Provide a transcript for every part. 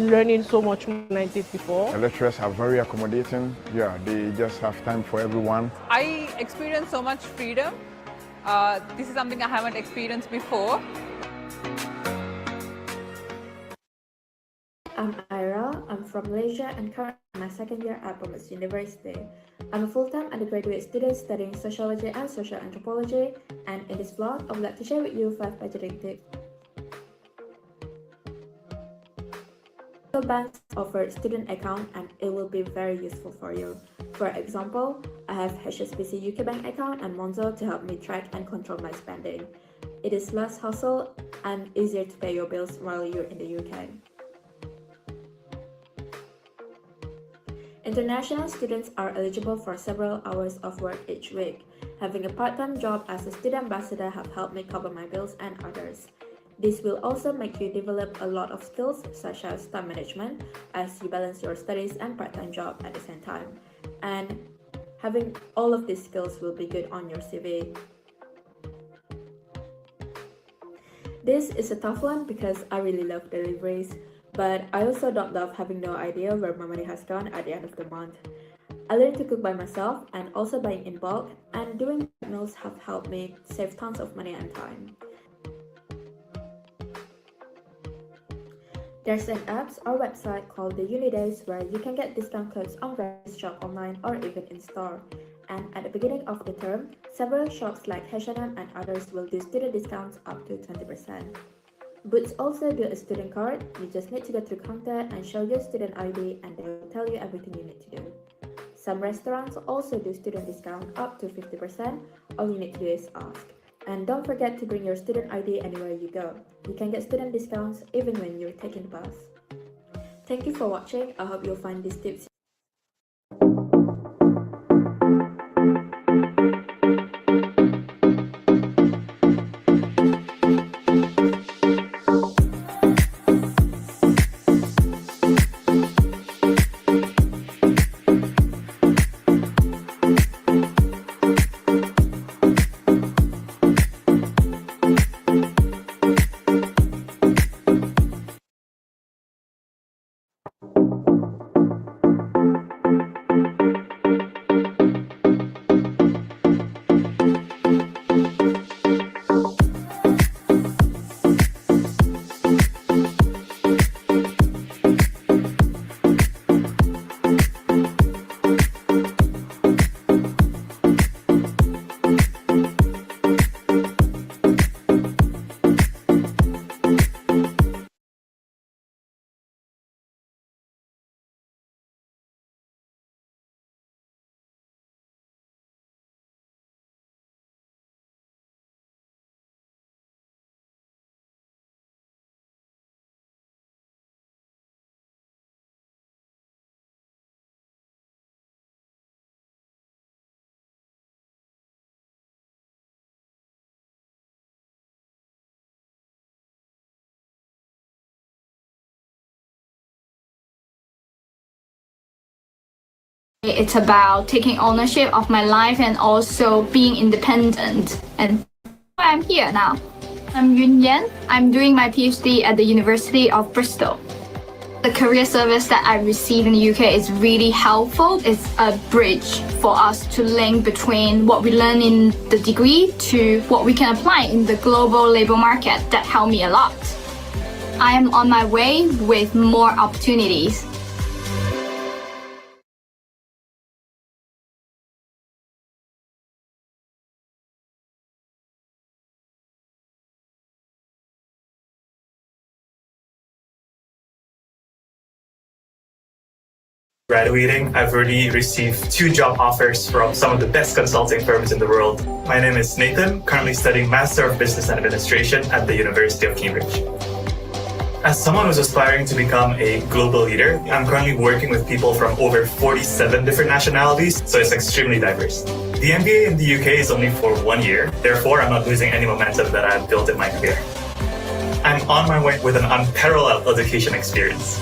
learning so much more than I did before. The lecturers are very accommodating. Yeah, they just have time for everyone. I experienced so much freedom. This is something I haven't experienced before. I'm Ira. I'm from Malaysia and currently in my second year at Bournemouth University. I'm a full-time undergraduate student studying sociology and social anthropology, and in this vlog, I would like to share with you 5 budgeting tips. Banks offer student account and it will be very useful for you. For example, I have HSBC UK Bank account and Monzo to help me track and control my spending. It is less hassle and easier to pay your bills while you're in the UK. International students are eligible for several hours of work each week. Having a part-time job as a student ambassador have helped me cover my bills and others. This will also make you develop a lot of skills such as time management as you balance your studies and part-time job at the same time. And having all of these skills will be good on your CV. This is a tough one because I really love deliveries, but I also don't love having no idea where my money has gone at the end of the month. I learned to cook by myself and also buying in bulk, and doing meals have helped me save tons of money and time. There's an app or website called the Uni Days where you can get discount codes on various shops online or even in store. And at the beginning of the term, several shops like H&M and others will do student discounts up to 20%. Boots also do a student card. You just need to go to the counter and show your student ID and they will tell you everything you need to do. Some restaurants also do student discount up to 50%. All you need to do is ask. And don't forget to bring your student ID anywhere you go. You can get student discounts even when you're taking the bus. Thank you for watching. I hope you'll find these tips It's about taking ownership of my life and also being independent. And I'm here now. I'm Yun Yan. I'm doing my PhD at the University of Bristol. The career service that I receive in the UK is really helpful. It's a bridge for us to link between what we learn in the degree to what we can apply in the global labor market. That helped me a lot. I am on my way with more opportunities. Graduating, I've already received 2 job offers from some of the best consulting firms in the world. My name is Nathan, currently studying Master of Business Administration at the University of Cambridge. As someone who's aspiring to become a global leader, I'm currently working with people from over 47 different nationalities, so it's extremely diverse. The MBA in the UK is only for 1 year, therefore I'm not losing any momentum that I've built in my career. I'm on my way with an unparalleled education experience.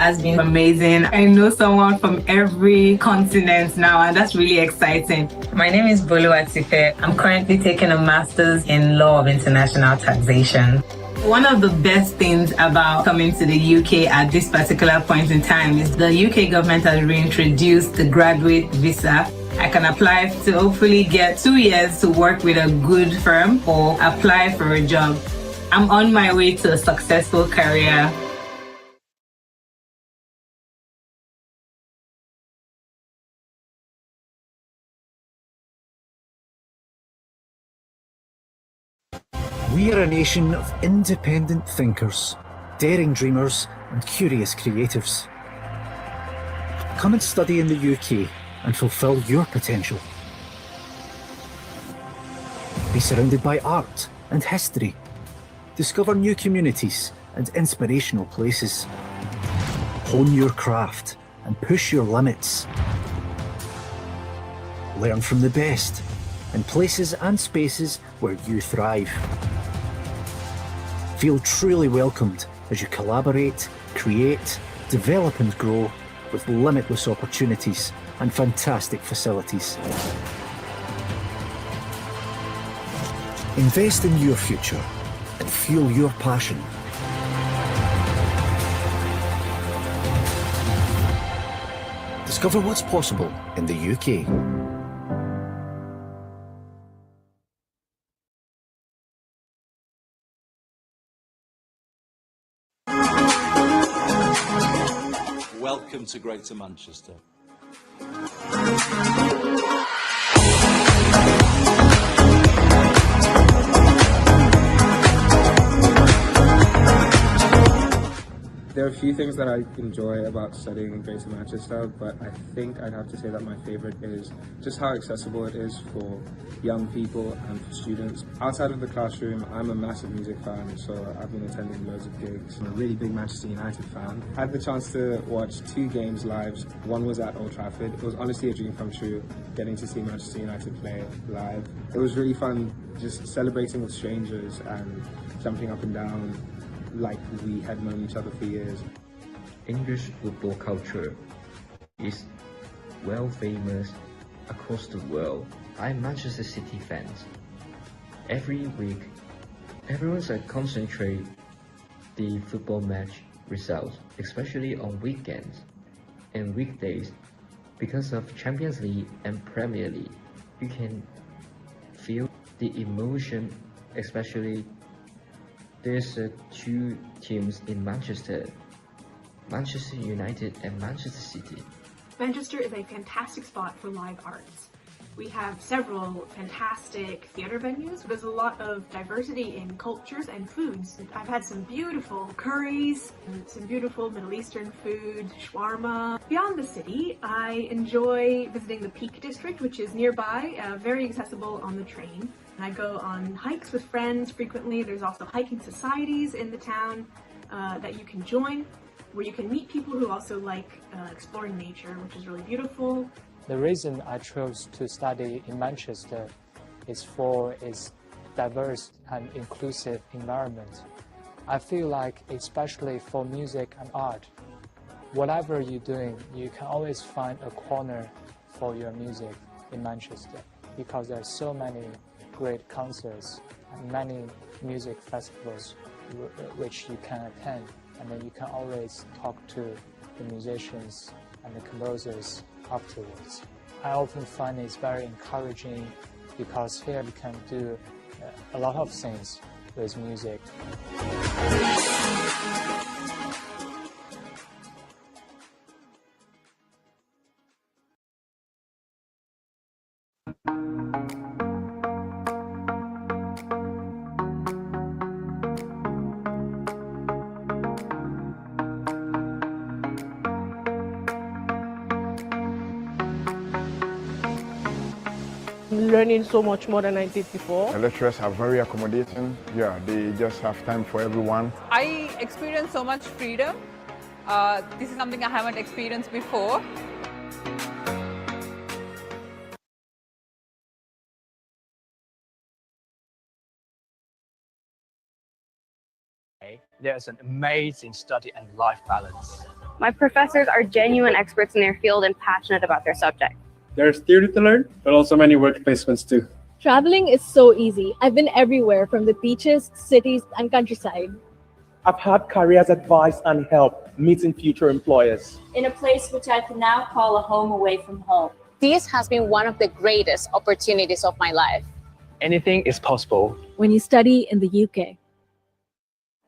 has been amazing. I know someone from every continent now, and that's really exciting. My name is Bolu Atife. I'm currently taking a master's in Law of International Taxation. One of the best things about coming to the UK at this particular point in time is the UK government has reintroduced the graduate visa. I can apply to hopefully get 2 years to work with a good firm or apply for a job. I'm on my way to a successful career. We are a nation of independent thinkers, daring dreamers and curious creatives. Come and study in the UK and fulfil your potential. Be surrounded by art and history. Discover new communities and inspirational places. Hone your craft and push your limits. Learn from the best in places and spaces where you thrive. Feel truly welcomed as you collaborate, create, develop and grow with limitless opportunities and fantastic facilities. Invest in your future and fuel your passion. Discover what's possible in the UK. Welcome to Greater Manchester. There are a few things that I enjoy about studying in Greater Manchester, but I think I'd have to say that my favourite is just how accessible it is for young people and for students. Outside of the classroom, I'm a massive music fan, so I've been attending loads of gigs. I'm a really big Manchester United fan. I had the chance to watch 2 games live. One was at Old Trafford. It was honestly a dream come true, getting to see Manchester United play live. It was really fun just celebrating with strangers and jumping up and down like we had known each other for years. English football culture is well famous across the world. I'm Manchester City fans. Every week, everyone's concentrate the football match results, especially on weekends and weekdays. Because of Champions League and Premier League, you can feel the emotion, especially there's 2 teams in Manchester, Manchester United and Manchester City. Manchester is a fantastic spot for live arts. We have several fantastic theatre venues. There's a lot of diversity in cultures and foods. I've had some beautiful curries, some beautiful Middle Eastern food, shawarma. Beyond the city, I enjoy visiting the Peak District, which is nearby, very accessible on the train. I go on hikes with friends frequently. There's also hiking societies in the town that you can join, where you can meet people who also like exploring nature, which is really beautiful. The reason I chose to study in Manchester is for its diverse and inclusive environment. I feel like, especially for music and art, whatever you're doing, you can always find a corner for your music in Manchester, because there are so many great concerts and many music festivals which you can attend, and then you can always talk to the musicians and the composers afterwards. I often find it's very encouraging because here we can do a lot of things with music. Learning so much more than I did before. The lecturers are very accommodating. Yeah, they just have time for everyone. I experienced so much freedom. This is something I haven't experienced before. There's an amazing study and life balance. My professors are genuine experts in their field and passionate about their subject. There's theory to learn, but also many work placements too. Traveling is so easy. I've been everywhere from the beaches, cities, and countryside. I've had careers advice and help meeting future employers. In a place which I can now call a home away from home. This has been one of the greatest opportunities of my life. Anything is possible when you study in the UK.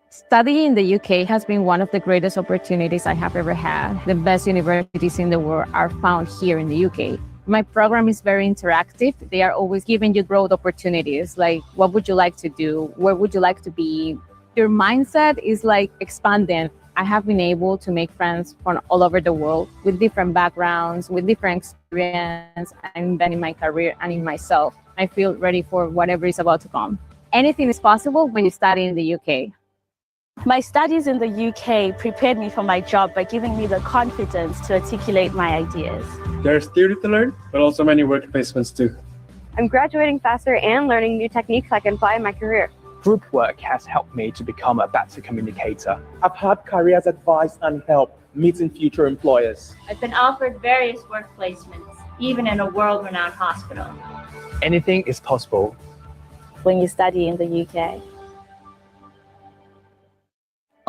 Studying in the UK has been one of the greatest opportunities I have ever had. The best universities in the world are found here in the UK. My program is very interactive. They are always giving you growth opportunities, like what would you like to do? Where would you like to be? Your mindset is like expanding. I have been able to make friends from all over the world with different backgrounds, with different experience, and then in my career and in myself. I feel ready for whatever is about to come. Anything is possible when you study in the UK. My studies in the UK prepared me for my job by giving me the confidence to articulate my ideas. There's theory to learn, but also many work placements too. I'm graduating faster and learning new techniques I can apply in my career. Group work has helped me to become a better communicator. I've had careers advice and help meeting future employers. I've been offered various work placements, even in a world-renowned hospital. Anything is possible when you study in the UK.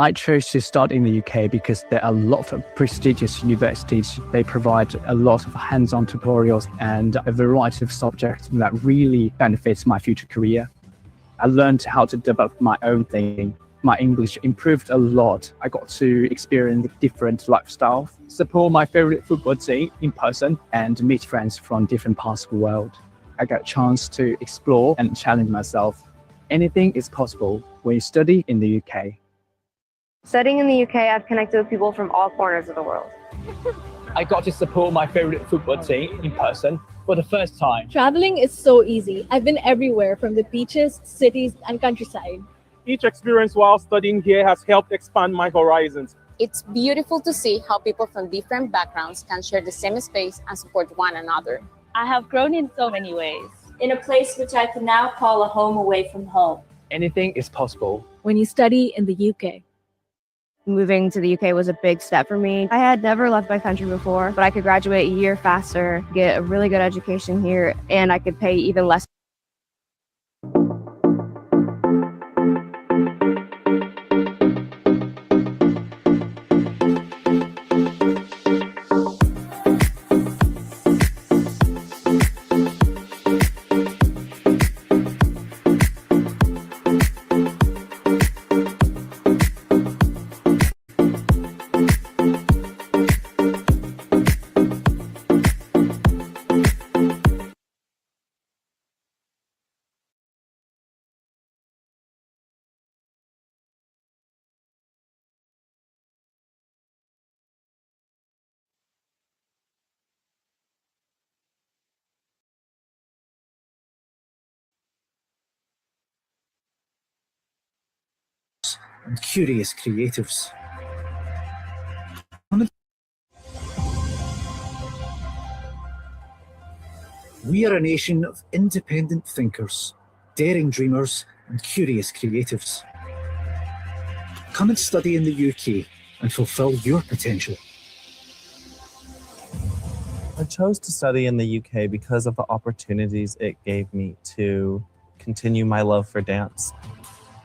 I chose to study in the UK because there are a lot of prestigious universities. They provide a lot of hands-on tutorials and a variety of subjects that really benefits my future career. I learned how to develop my own thinking. My English improved a lot. I got to experience different lifestyles, support my favorite football team in person, and meet friends from different parts of the world. I got a chance to explore and challenge myself. Anything is possible when you study in the UK. Studying in the UK, I've connected with people from all corners of the world. I got to support my favorite football team in person for the first time. Traveling is so easy. I've been everywhere from the beaches, cities, and countryside. Each experience while studying here has helped expand my horizons. It's beautiful to see how people from different backgrounds can share the same space and support one another. I have grown in so many ways. In a place which I can now call a home away from home. Anything is possible when you study in the UK. Moving to the UK was a big step for me. I had never left my country before, but I could graduate a year faster, get a really good education here, and I could pay even less. And curious creatives. We are a nation of independent thinkers, daring dreamers, and curious creatives. Come and study in the UK and fulfill your potential. I chose to study in the UK because of the opportunities it gave me to continue my love for dance.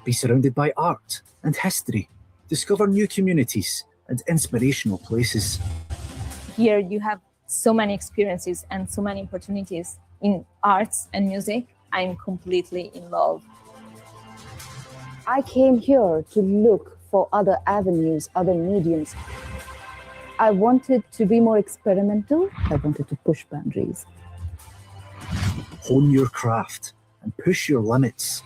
Be surrounded by art and history. Discover new communities and inspirational places. Here you have so many experiences and so many opportunities in arts and music. I'm completely in love. I came here to look for other avenues, other mediums. I wanted to be more experimental. I wanted to push boundaries. Hone your craft and push your limits.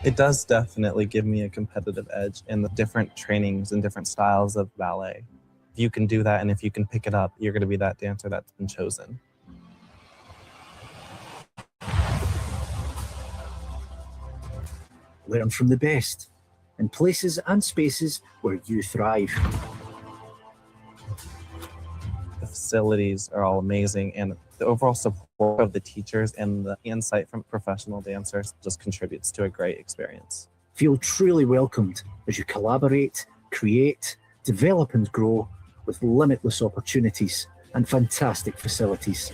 It does definitely give me a competitive edge in the different trainings and different styles of ballet. If you can do that and if you can pick it up, you're going to be that dancer that's been chosen. Learn from the best in places and spaces where you thrive. The facilities are all amazing, and the overall support of the teachers and the insight from professional dancers just contributes to a great experience. Feel truly welcomed as you collaborate, create, develop and grow with limitless opportunities and fantastic facilities.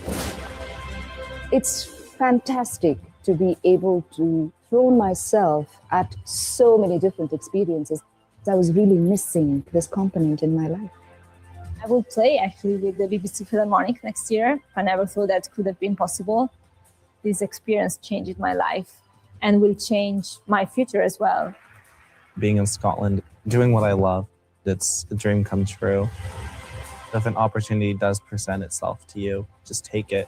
It's fantastic to be able to throw myself at so many different experiences. I was really missing this component in my life. I will play actually with the BBC Philharmonic next year. I never thought that could have been possible. This experience changed my life and will change my future as well. Being in Scotland, doing what I love, it's a dream come true. If an opportunity does present itself to you, just take it.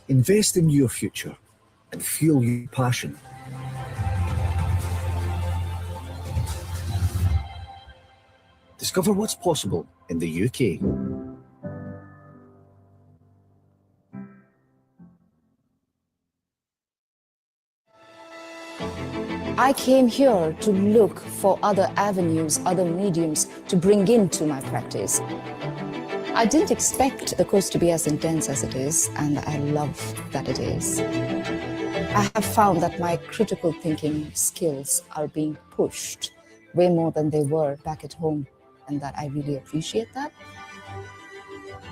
Invest in your future and fuel your passion. Discover what's possible in the UK. I came here to look for other avenues, other mediums to bring into my practice. I didn't expect the course to be as intense as it is, and I love that it is. I have found that my critical thinking skills are being pushed way more than they were back at home, and that I really appreciate that.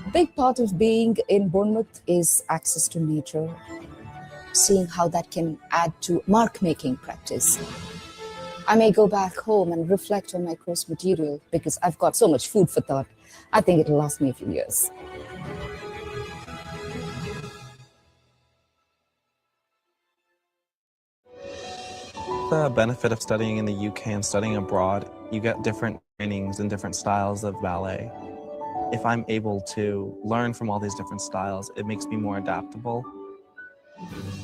A big part of being in Bournemouth is access to nature, seeing how that can add to mark-making practice. I may go back home and reflect on my course material because I've got so much food for thought. I think it'll last me a few years. The benefit of studying in the UK and studying abroad, you get different trainings and different styles of ballet. If I'm able to learn from all these different styles, it makes me more adaptable.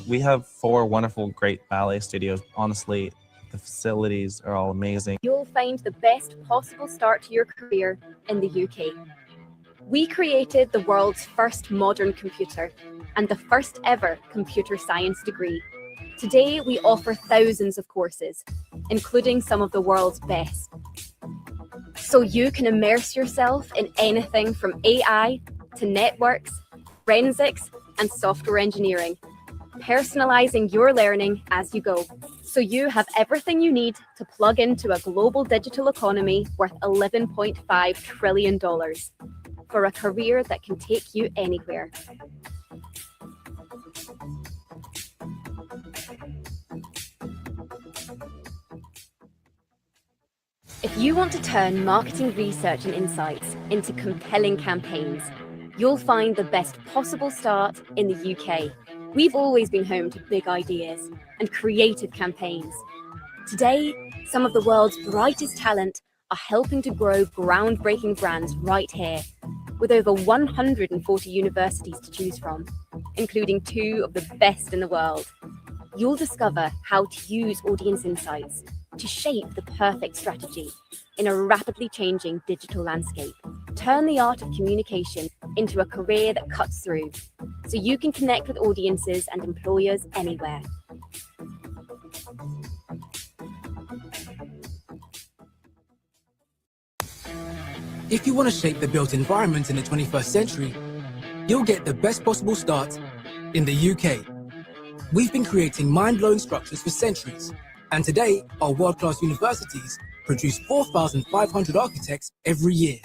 We have 4 wonderful, great ballet studios. Honestly, the facilities are all amazing. You'll find the best possible start to your career in the UK. We created the world's first modern computer and the first ever computer science degree. Today, we offer thousands of courses, including some of the world's best. So you can immerse yourself in anything from AI to networks, forensics, and software engineering, personalizing your learning as you go. So you have everything you need to plug into a global digital economy worth $11.5 trillion for a career that can take you anywhere. If you want to turn marketing research and insights into compelling campaigns, you'll find the best possible start in the UK. We've always been home to big ideas and creative campaigns. Today, some of the world's brightest talent are helping to grow groundbreaking brands right here, with over 140 universities to choose from, including 2 of the best in the world. You'll discover how to use audience insights to shape the perfect strategy in a rapidly changing digital landscape. Turn the art of communication into a career that cuts through, so you can connect with audiences and employers anywhere. If you want to shape the built environment in the 21st century, you'll get the best possible start in the UK. We've been creating mind-blowing structures for centuries, and today our world-class universities produce 4,500 architects every year.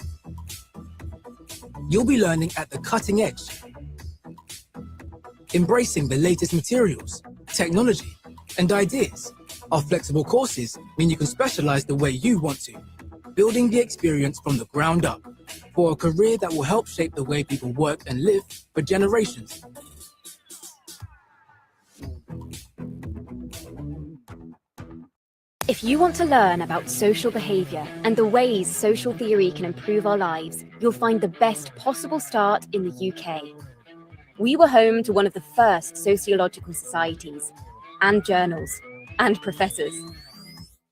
You'll be learning at the cutting edge, embracing the latest materials, technology, and ideas. Our flexible courses mean you can specialize the way you want to, building the experience from the ground up for a career that will help shape the way people work and live for generations. If you want to learn about social behaviour and the ways social theory can improve our lives, you'll find the best possible start in the UK. We were home to one of the first sociological societies, and journals, and professors.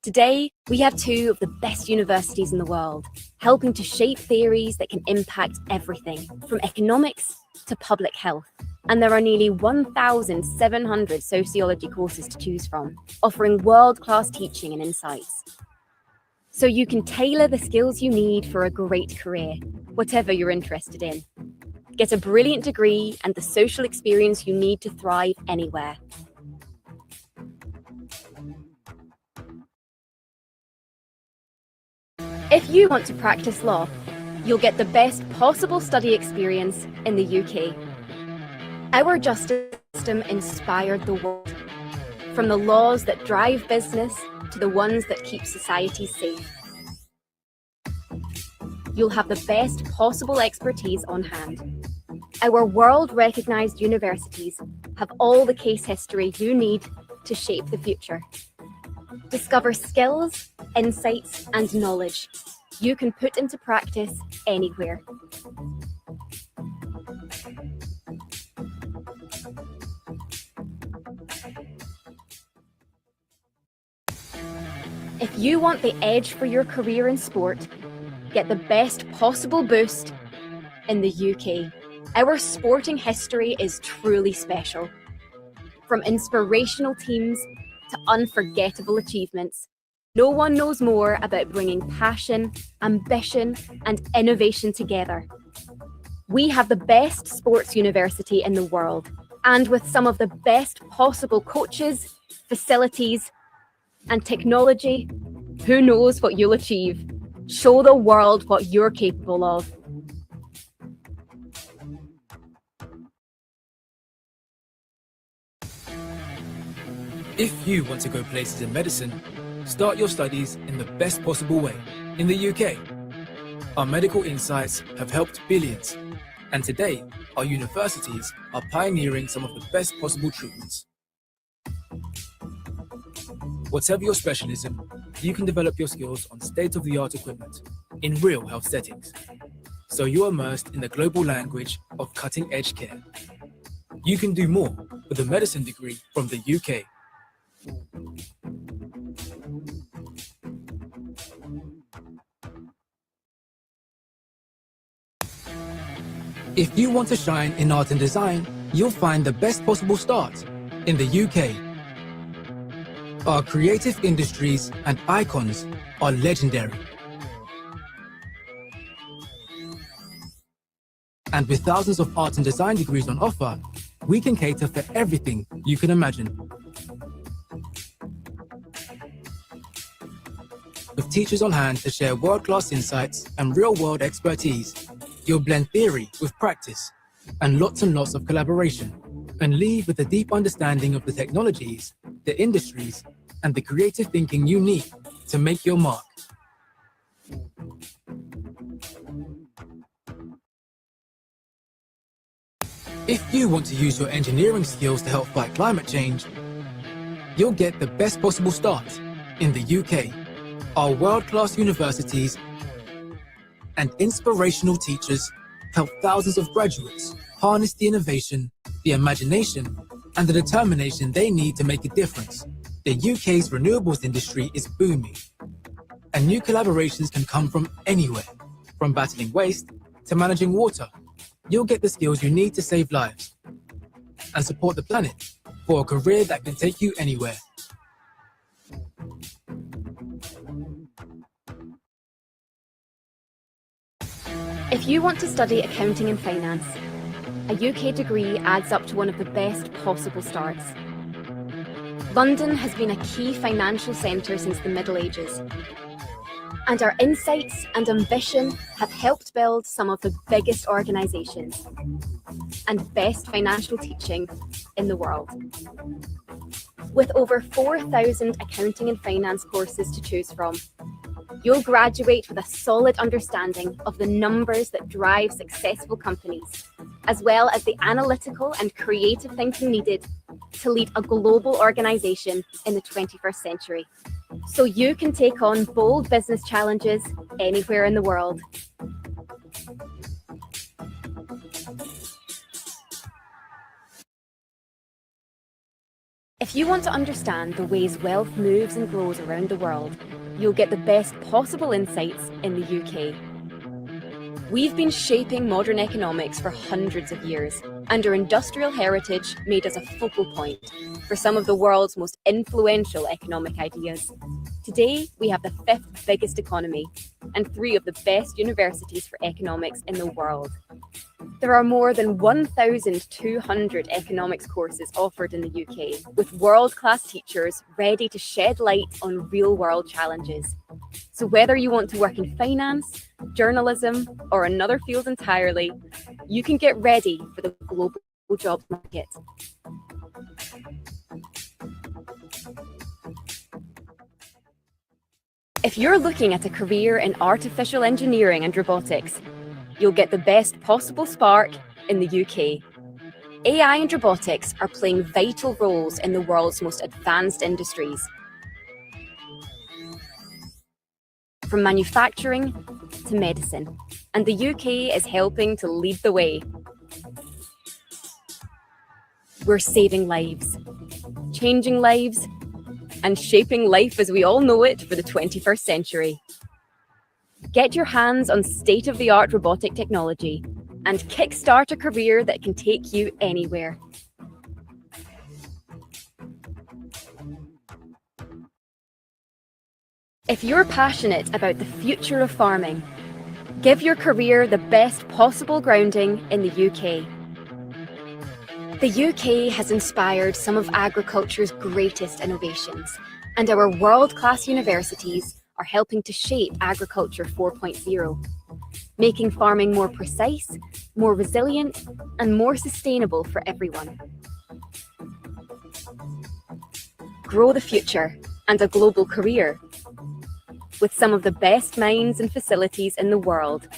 Today, we have 2 of the best universities in the world, helping to shape theories that can impact everything, from economics to public health. And there are nearly 1,700 sociology courses to choose from, offering world-class teaching and insights. So you can tailor the skills you need for a great career, whatever you're interested in. Get a brilliant degree and the social experience you need to thrive anywhere. If you want to practice law, you'll get the best possible study experience in the UK. Our justice system inspired the world, from the laws that drive business to the ones that keep society safe. You'll have the best possible expertise on hand. Our world-recognised universities have all the case history you need to shape the future. Discover skills, insights and knowledge you can put into practice anywhere. If you want the edge for your career in sport, get the best possible boost in the UK. Our sporting history is truly special. From inspirational teams to unforgettable achievements, no one knows more about bringing passion, ambition, and innovation together. We have the best sports university in the world, and with some of the best possible coaches, facilities, and technology, who knows what you'll achieve? Show the world what you're capable of. If you want to go places in medicine, start your studies in the best possible way in the UK. Our medical insights have helped billions, and today our universities are pioneering some of the best possible treatments. Whatever your specialism, you can develop your skills on state-of-the-art equipment in real health settings, so you're immersed in the global language of cutting-edge care. You can do more with a medicine degree from the UK. If you want to shine in art and design, you'll find the best possible start in the UK. Our creative industries and icons are legendary. And with thousands of art and design degrees on offer, we can cater for everything you can imagine. With teachers on hand to share world-class insights and real-world expertise, you'll blend theory with practice and lots of collaboration, and leave with a deep understanding of the technologies, the industries, and the creative thinking you need to make your mark. If you want to use your engineering skills to help fight climate change, you'll get the best possible start in the UK. Our world-class universities and inspirational teachers help thousands of graduates harness the innovation, the imagination, and the determination they need to make a difference. The UK's renewables industry is booming, and new collaborations can come from anywhere, from battling waste to managing water. You'll get the skills you need to save lives and support the planet for a career that can take you anywhere. If you want to study accounting and finance, a UK degree adds up to one of the best possible starts. London has been a key financial centre since the Middle Ages, and our insights and ambition have helped build some of the biggest organisations and best financial teaching in the world. With over 4,000 accounting and finance courses to choose from, you'll graduate with a solid understanding of the numbers that drive successful companies, as well as the analytical and creative thinking needed to lead a global organisation in the 21st century, so you can take on bold business challenges anywhere in the world. If you want to understand the ways wealth moves and grows around the world, you'll get the best possible insights in the UK. We've been shaping modern economics for hundreds of years, and our industrial heritage made us a focal point for some of the world's most influential economic ideas. Today, we have the 5th biggest economy and 3 of the best universities for economics in the world. There are more than 1,200 economics courses offered in the UK, with world-class teachers ready to shed light on real-world challenges. So whether you want to work in finance, journalism, or another field entirely, you can get ready for the global jobs market. If you're looking at a career in artificial engineering and robotics, you'll get the best possible spark in the UK. AI and robotics are playing vital roles in the world's most advanced industries. From manufacturing to medicine, and the UK is helping to lead the way. We're saving lives, changing lives, and shaping life as we all know it for the 21st century. Get your hands on state-of-the-art robotic technology and kickstart a career that can take you anywhere. If you're passionate about the future of farming, give your career the best possible grounding in the UK. The UK has inspired some of agriculture's greatest innovations, and our world-class universities are helping to shape Agriculture 4.0, making farming more precise, more resilient, and more sustainable for everyone. Grow the future and a global career with some of the best minds and facilities in the world.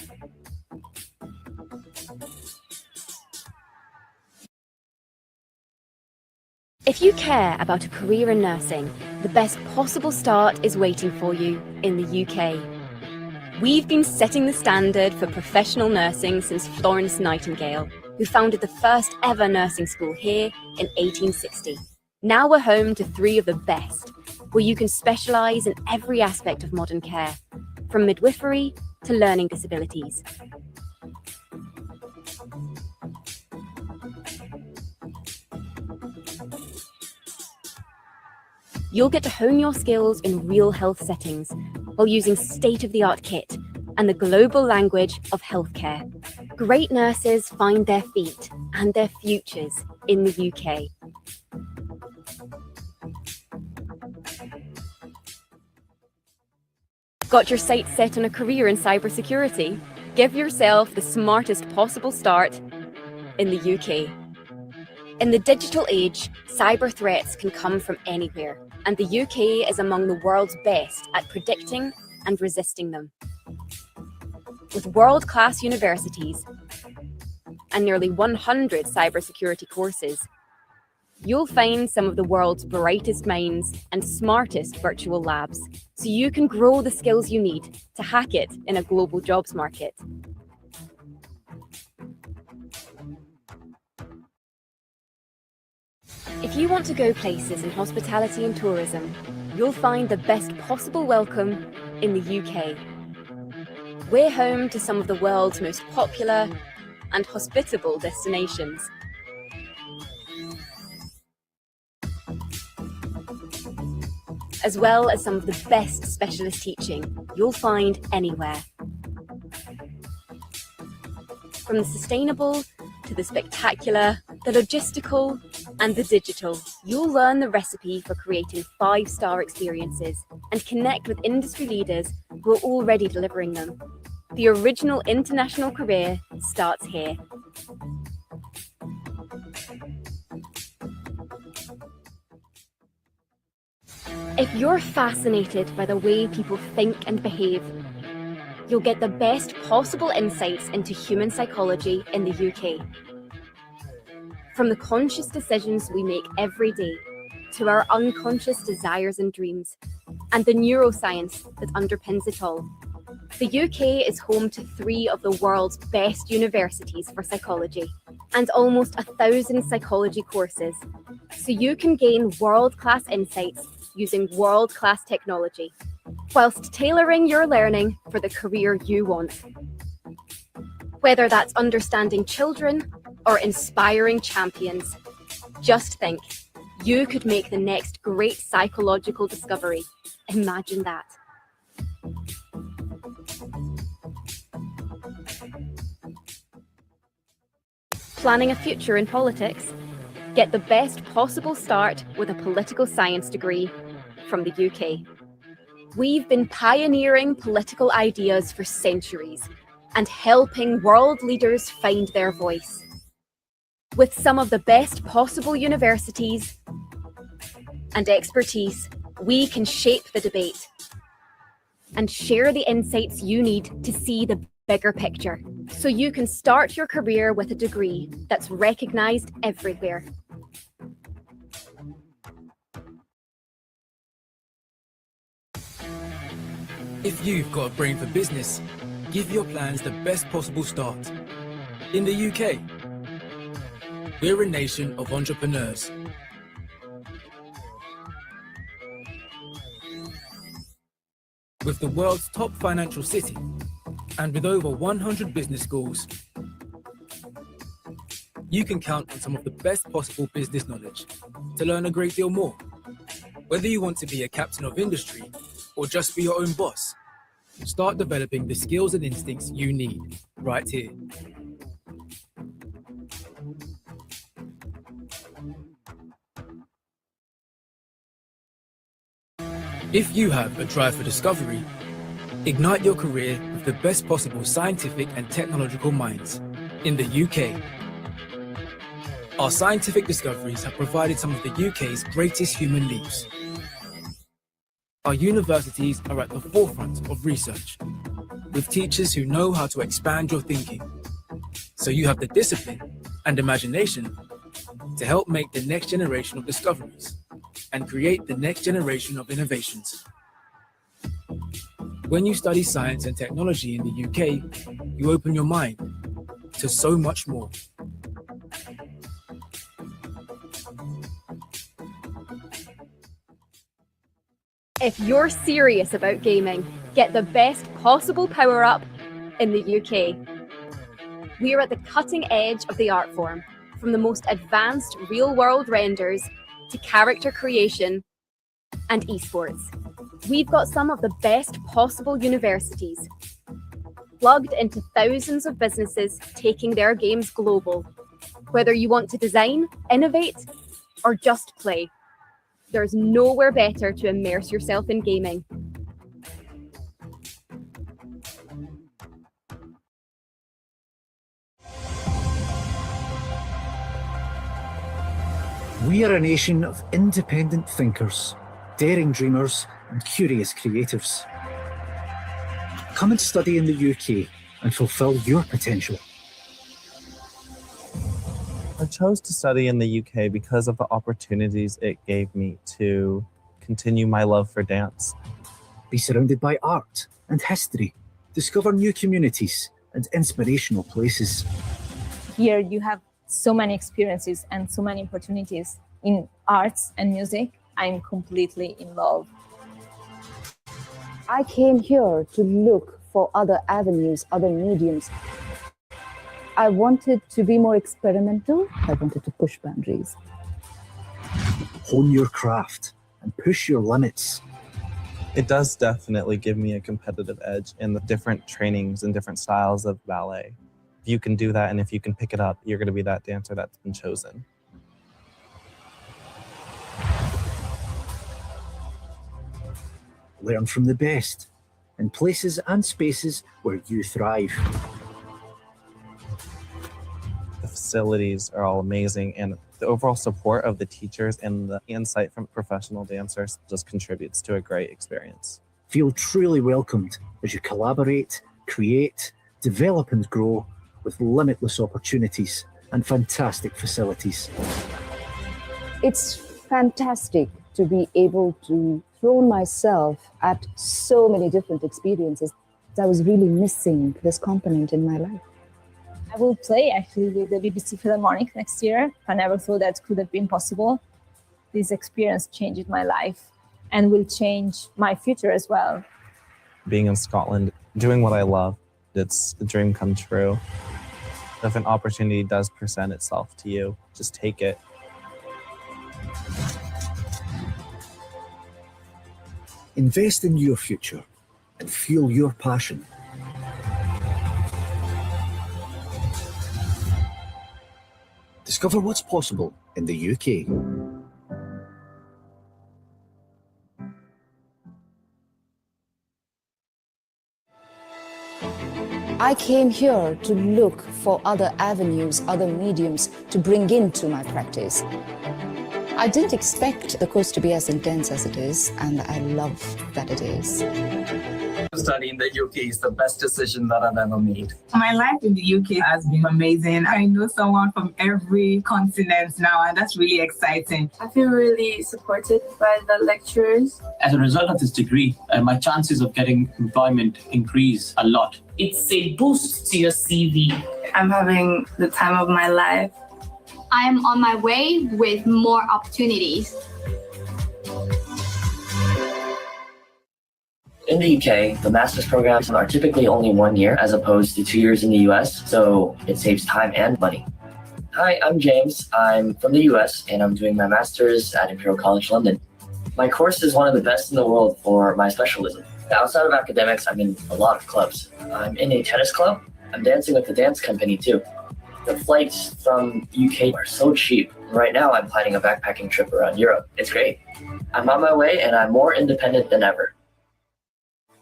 If you care about a career in nursing, the best possible start is waiting for you in the UK. We've been setting the standard for professional nursing since Florence Nightingale, who founded the first ever nursing school here in 1860. Now we're home to 3 of the best, where you can specialise in every aspect of modern care, from midwifery to learning disabilities. You'll get to hone your skills in real health settings while using state-of-the-art kit and the global language of healthcare. Great nurses find their feet and their futures in the UK. Got your sights set on a career in cybersecurity? Give yourself the smartest possible start in the UK. In the digital age, cyber threats can come from anywhere, and the UK is among the world's best at predicting and resisting them. With world-class universities and nearly 100 cybersecurity courses, you'll find some of the world's brightest minds and smartest virtual labs, so you can grow the skills you need to hack it in a global jobs market. If you want to go places in hospitality and tourism, you'll find the best possible welcome in the UK. We're home to some of the world's most popular and hospitable destinations. As well as some of the best specialist teaching you'll find anywhere. From the sustainable to the spectacular, the logistical and the digital, you'll learn the recipe for creating 5-star experiences and connect with industry leaders who are already delivering them. The original international career starts here. If you're fascinated by the way people think and behave, you'll get the best possible insights into human psychology in the UK. From the conscious decisions we make every day to our unconscious desires and dreams, and the neuroscience that underpins it all. The UK is home to 3 of the world's best universities for psychology and almost 1,000 psychology courses, so you can gain world-class insights using world-class technology, whilst tailoring your learning for the career you want. Whether that's understanding children or inspiring champions, just think, you could make the next great psychological discovery. Imagine that. Planning a future in politics? Get the best possible start with a political science degree from the UK. We've been pioneering political ideas for centuries and helping world leaders find their voice. With some of the best possible universities and expertise, we can shape the debate and share the insights you need to see the bigger picture, so you can start your career with a degree that's recognised everywhere. If you've got a brain for business, give your plans the best possible start. In the UK, we're a nation of entrepreneurs. With the world's top financial city, and with over 100 business schools, you can count on some of the best possible business knowledge to learn a great deal more. Whether you want to be a captain of industry or just be your own boss, start developing the skills and instincts you need right here. If you have a drive for discovery, ignite your career with the best possible scientific and technological minds in the UK. Our scientific discoveries have provided some of the UK's greatest human leaps. Our universities are at the forefront of research, with teachers who know how to expand your thinking, so you have the discipline and imagination to help make the next generation of discoveries and create the next generation of innovations. When you study science and technology in the UK, you open your mind to so much more. If you're serious about gaming, get the best possible power-up in the UK. We are at the cutting edge of the art form, from the most advanced real-world renders to character creation and esports. We've got some of the best possible universities, plugged into thousands of businesses taking their games global. Whether you want to design, innovate, or just play, there's nowhere better to immerse yourself in gaming. We are a nation of independent thinkers, daring dreamers, and curious creatives. Come and study in the UK and fulfill your potential. I chose to study in the UK because of the opportunities it gave me to continue my love for dance. Be surrounded by art and history, discover new communities and inspirational places. Here you have so many experiences and so many opportunities in arts and music. I'm completely in love. I came here to look for other avenues, other mediums. I wanted to be more experimental. I wanted to push boundaries. Hone your craft and push your limits. It does definitely give me a competitive edge in the different trainings and different styles of ballet. If you can do that and if you can pick it up, you're going to be that dancer that's been chosen. Learn from the best in places and spaces where you thrive. The facilities are all amazing, and the overall support of the teachers and the insight from professional dancers just contributes to a great experience. Feel truly welcomed as you collaborate, create, develop and grow with limitless opportunities and fantastic facilities. It's fantastic to be able to throw myself at so many different experiences. I was really missing this component in my life. I will play actually with the BBC Philharmonic next year. I never thought that could have been possible. This experience changed my life and will change my future as well. Being in Scotland, doing what I love, it's a dream come true. If an opportunity does present itself to you, just take it. Invest in your future and fuel your passion. Discover what's possible in the UK. I came here to look for other avenues, other mediums to bring into my practice. I didn't expect the course to be as intense as it is, and I love that it is. Studying in the UK is the best decision that I've ever made. My life in the UK has been amazing. I know someone from every continent now, and that's really exciting. I feel really supported by the lecturers. As a result of this degree, my chances of getting employment increase a lot. It's a boost to your CV. I'm having the time of my life. I am on my way with more opportunities. In the UK, the master's programs are typically only 1 year as opposed to 2 years in the US, so it saves time and money. Hi, I'm James. I'm from the US and I'm doing my master's at Imperial College London. My course is one of the best in the world for my specialism. Outside of academics, I'm in a lot of clubs. I'm in a tennis club. I'm dancing with the dance company too. The flights from UK are so cheap. Right now, I'm planning a backpacking trip around Europe. It's great. I'm on my way and I'm more independent than ever.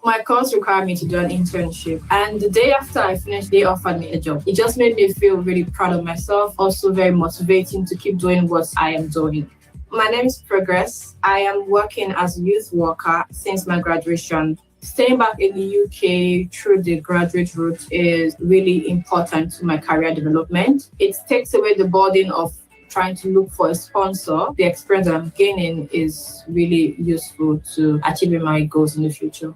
My course required me to do an internship, and the day after I finished, they offered me a job. It just made me feel really proud of myself, also very motivating to keep doing what I am doing. My name is Progress. I am working as a youth worker since my graduation. Staying back in the UK through the graduate route is really important to my career development. It takes away the burden of trying to look for a sponsor. The experience that I'm gaining is really useful to achieving my goals in the future.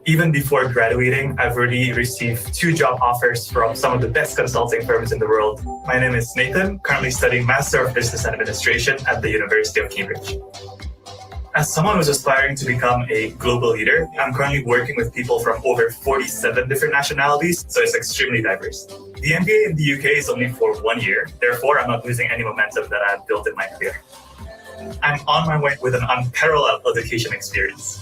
Even before graduating, I've already received 2 job offers from some of the best consulting firms in the world. My name is Nathan, currently studying Master of Business Administration at the University of Cambridge. As someone who's aspiring to become a global leader, I'm currently working with people from over 47 different nationalities, so it's extremely diverse. The MBA in the UK is only for 1 year, therefore I'm not losing any momentum that I've built in my career. I'm on my way with an unparalleled education experience.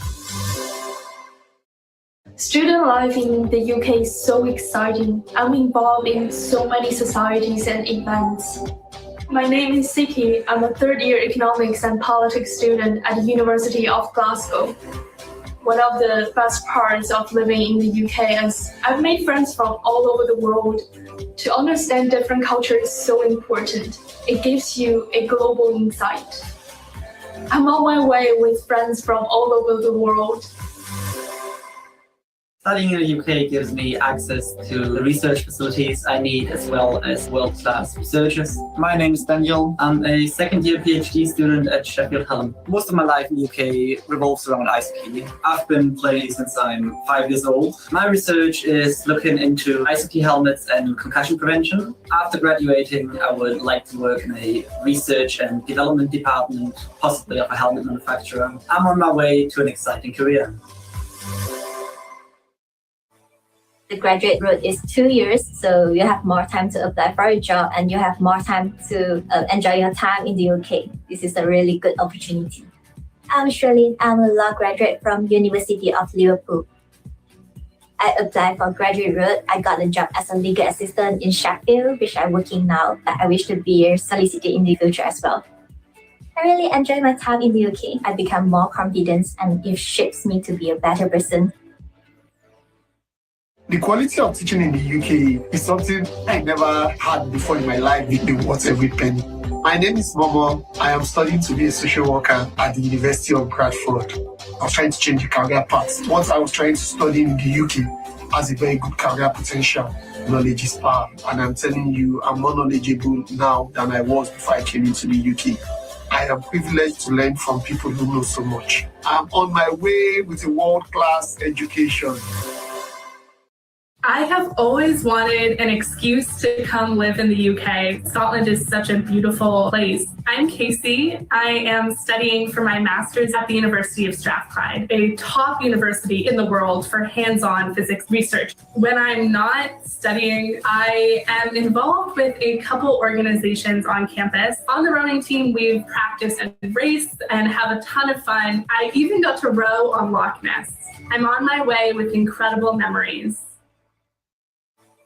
Student life in the UK is so exciting. I'm involved in so many societies and events. My name is Siki. I'm a third-year economics and politics student at the University of Glasgow. One of the best parts of living in the UK is I've made friends from all over the world. To understand different cultures is so important. It gives you a global insight. I'm on my way with friends from all over the world. Studying in the UK gives me access to the research facilities I need, as well as world-class researchers. My name is Daniel. I'm a second-year PhD student at Sheffield Hallam. Most of my life in the UK revolves around ice hockey. I've been playing since I'm 5 years old. My research is looking into ice hockey helmets and concussion prevention. After graduating, I would like to work in a research and development department, possibly of a helmet manufacturer. I'm on my way to an exciting career. The graduate route is 2 years, so you have more time to apply for a job and you have more time to enjoy your time in the UK. This is a really good opportunity. I'm Shirley. I'm a law graduate from University of Liverpool. I applied for graduate route. I got a job as a legal assistant in Sheffield, which I'm working now, but I wish to be a solicitor in the future as well. I really enjoy my time in the UK. I become more confident and it shapes me to be a better person. The quality of teaching in the UK is something I never had before in my life. It worth every penny. My name is Momo. I am studying to be a social worker at the University of Bradford. I was trying to change the career path. What I was trying to study in the UK has a very good career potential. Knowledge is power. And I'm telling you, I'm more knowledgeable now than I was before I came into the UK. I am privileged to learn from people who know so much. I'm on my way with a world-class education. I have always wanted an excuse to come live in the UK. Scotland is such a beautiful place. I'm Casey. I am studying for my master's at the University of Strathclyde, a top university in the world for hands-on physics research. When I'm not studying, I am involved with a couple organizations on campus. On the rowing team, we've practiced and raced and have a ton of fun. I even got to row on Loch Ness. I'm on my way with incredible memories.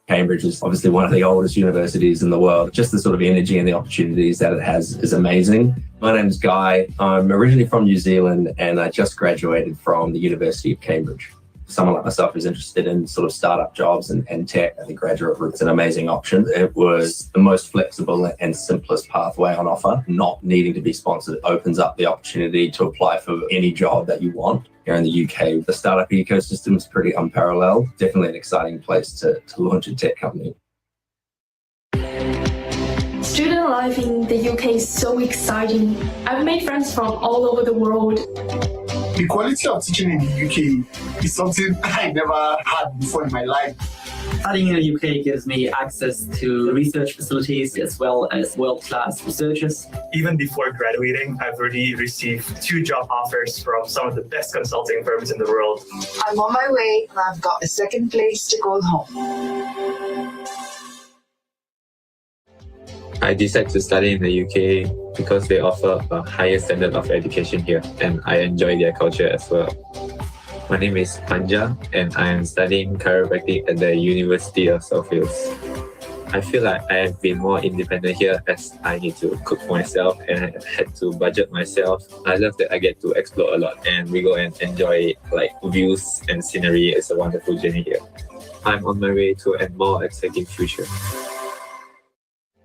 Cambridge is obviously one of the oldest universities in the world. Just the sort of energy and the opportunities that it has is amazing. My name is Guy. I'm originally from New Zealand and I just graduated from the University of Cambridge. Someone like myself who's interested in sort of startup jobs and tech, I think graduate route's an amazing option. It was the most flexible and simplest pathway on offer. Not needing to be sponsored opens up the opportunity to apply for any job that you want. Here in the UK, the startup ecosystem is pretty unparalleled. Definitely an exciting place to launch a tech company. Student life in the UK is so exciting. I've made friends from all over the world. The quality of teaching in the UK is something I never had before in my life. Studying in the UK gives me access to research facilities as well as world-class researchers. Even before graduating, I've already received 2 job offers from some of the best consulting firms in the world. I'm on my way and I've got a second place to call home. I decided to study in the UK because they offer a higher standard of education here, and I enjoy their culture as well. My name is Panja, and I am studying chiropractic at the University of South Wales. I feel like I have been more independent here as I need to cook for myself and I had to budget myself. I love that I get to explore a lot and we go and enjoy like views and scenery. It's a wonderful journey here. I'm on my way to a more exciting future.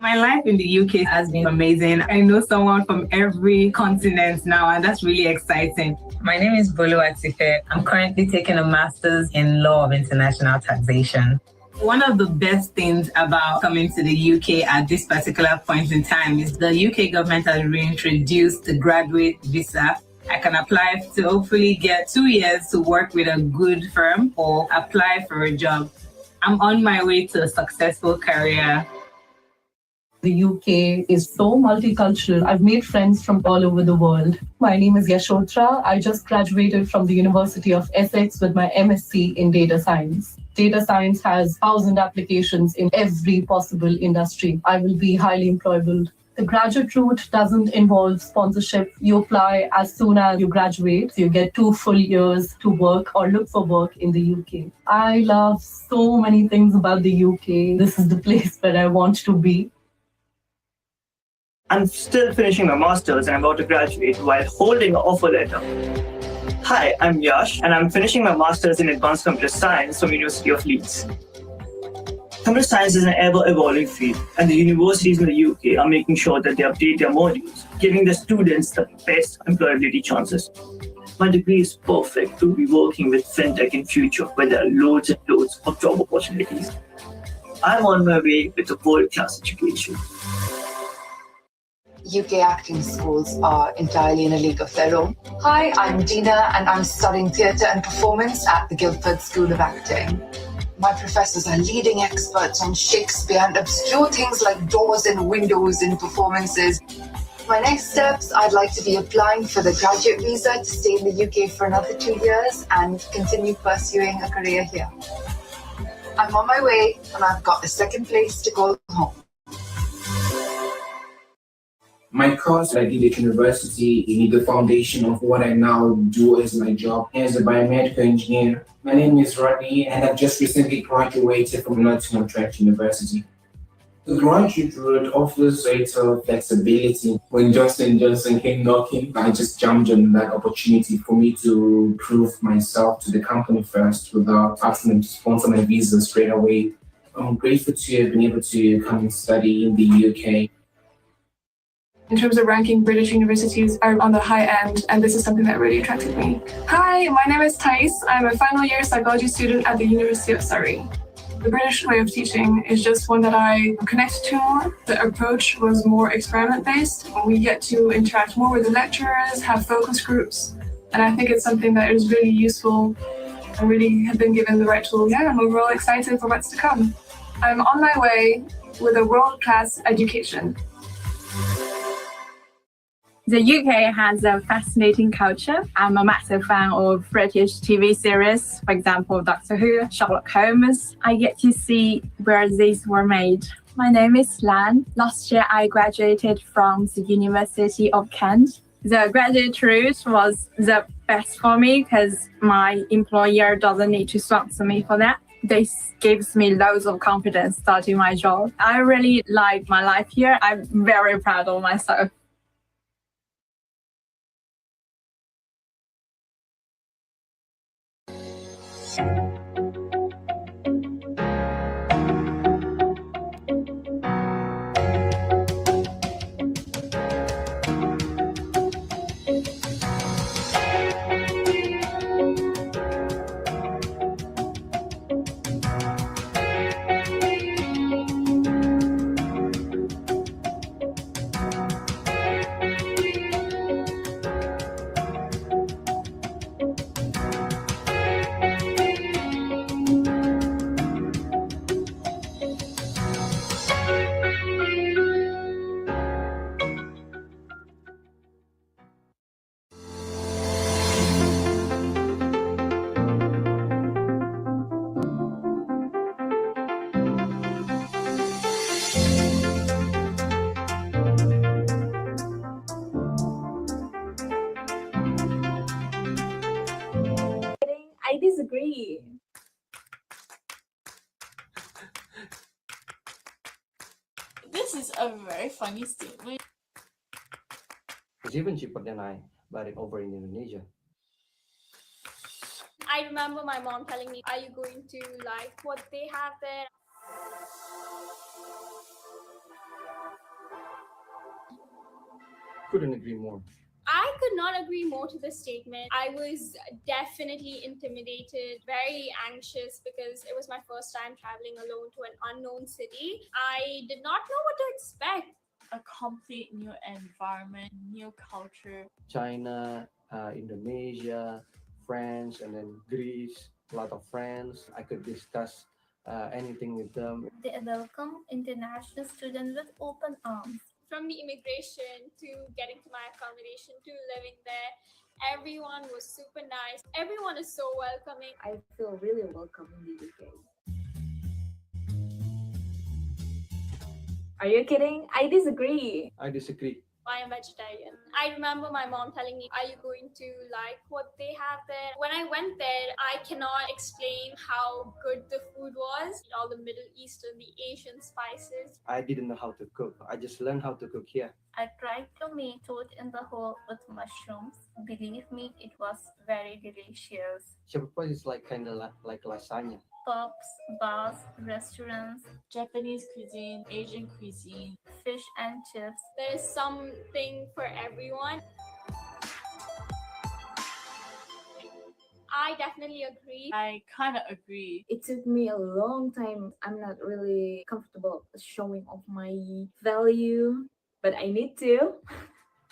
My life in the UK has been amazing. I know someone from every continent now, and that's really exciting. My name is Bolu Atife. I'm currently taking a master's in Law of International Taxation. One of the best things about coming to the UK at this particular point in time is the UK government has reintroduced the graduate visa. I can apply to hopefully get 2 years to work with a good firm or apply for a job. I'm on my way to a successful career. The UK is so multicultural. I've made friends from all over the world. My name is Yashotra. I just graduated from the University of Essex with my MSc in data science. Data science has 1,000 applications in every possible industry. I will be highly employable. The graduate route doesn't involve sponsorship. You apply as soon as you graduate. You get 2 full years to work or look for work in the UK. I love so many things about the UK. This is the place where I want to be. I'm still finishing my master's and I'm about to graduate while holding an offer letter. Hi, I'm Yash and I'm finishing my master's in advanced computer science from University of Leeds. Computer science is an ever-evolving field and the universities in the UK are making sure that they update their modules, giving the students the best employability chances. My degree is perfect to be working with fintech in future where there are loads and loads of job opportunities. I'm on my way with a world-class education. UK acting schools are entirely in a league of their own. Hi, I'm Dina and I'm studying theatre and performance at the Guildford School of Acting. My professors are leading experts on Shakespeare and obscure things like doors and windows in performances. My next steps, I'd like to be applying for the graduate visa to stay in the UK for another 2 years and continue pursuing a career here. I'm on my way and I've got a second place to call home. My course I did at university is the foundation of what I now do as my job as a biomedical engineer. My name is Rodney and I've just recently graduated from Nottingham Trent University. The graduate route offers greater flexibility. When Johnson & Johnson came knocking, I just jumped on that opportunity for me to prove myself to the company first without asking them to sponsor my visa straight away. I'm grateful to have been able to come and study in the UK. In terms of ranking, British universities are on the high end, and this is something that really attracted me. Hi, my name is Thais. I'm a final year psychology student at the University of Surrey. The British way of teaching is just one that I connect to more. The approach was more experiment-based. We get to interact more with the lecturers, have focus groups, and I think it's something that is really useful and really have been given the right tools. Yeah, I'm overall excited for what's to come. I'm on my way with a world-class education. The UK has a fascinating culture. I'm a massive fan of British TV series, for example, Doctor Who, Sherlock Holmes. I get to see where these were made. My name is Lan. Last year, I graduated from the University of Kent. The graduate route was the best for me because my employer doesn't need to sponsor me for that. This gives me loads of confidence starting my job. I really like my life here. I'm very proud of myself. This is a very funny statement. It's even cheaper than I bought it over in Indonesia. I remember my mom telling me, are you going to like what they have there? Couldn't agree more. I could not agree more to this statement. I was definitely intimidated, very anxious because it was my first time traveling alone to an unknown city. I did not know what to expect. A complete new environment, new culture. China, Indonesia, France, and then Greece. A lot of friends. I could discuss anything with them. They welcome international students with open arms. From the immigration to getting to my accommodation to living there, everyone was super nice. Everyone is so welcoming. I feel really welcome in the UK. Are you kidding? I disagree. I disagree. I am vegetarian. I remember my mom telling me, are you going to like what they have there? When I went there, I cannot explain how good the food was. All the Middle Eastern, the Asian spices. I didn't know how to cook. I just learned how to cook here. I tried to make toad in the hole with mushrooms. Believe me, it was very delicious. Shepherd pie is like kind of like lasagna. Pubs, bars, restaurants, Japanese cuisine, Asian cuisine, fish and chips. There is something for everyone. I definitely agree. I kind of agree. It took me a long time. I'm not really comfortable showing off my value, but I need to.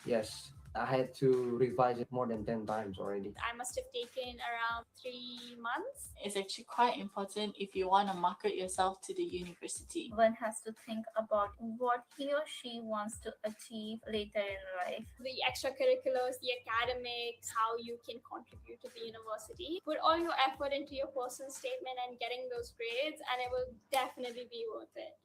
Yes, I had to revise it more than 10 times already. I must have taken around 3 months. It's actually quite important if you want to market yourself to the university. One has to think about what he or she wants to achieve later in life. The extracurriculars, the academics, how you can contribute to the university. Put all your effort into your personal statement and getting those grades, and it will definitely be worth it.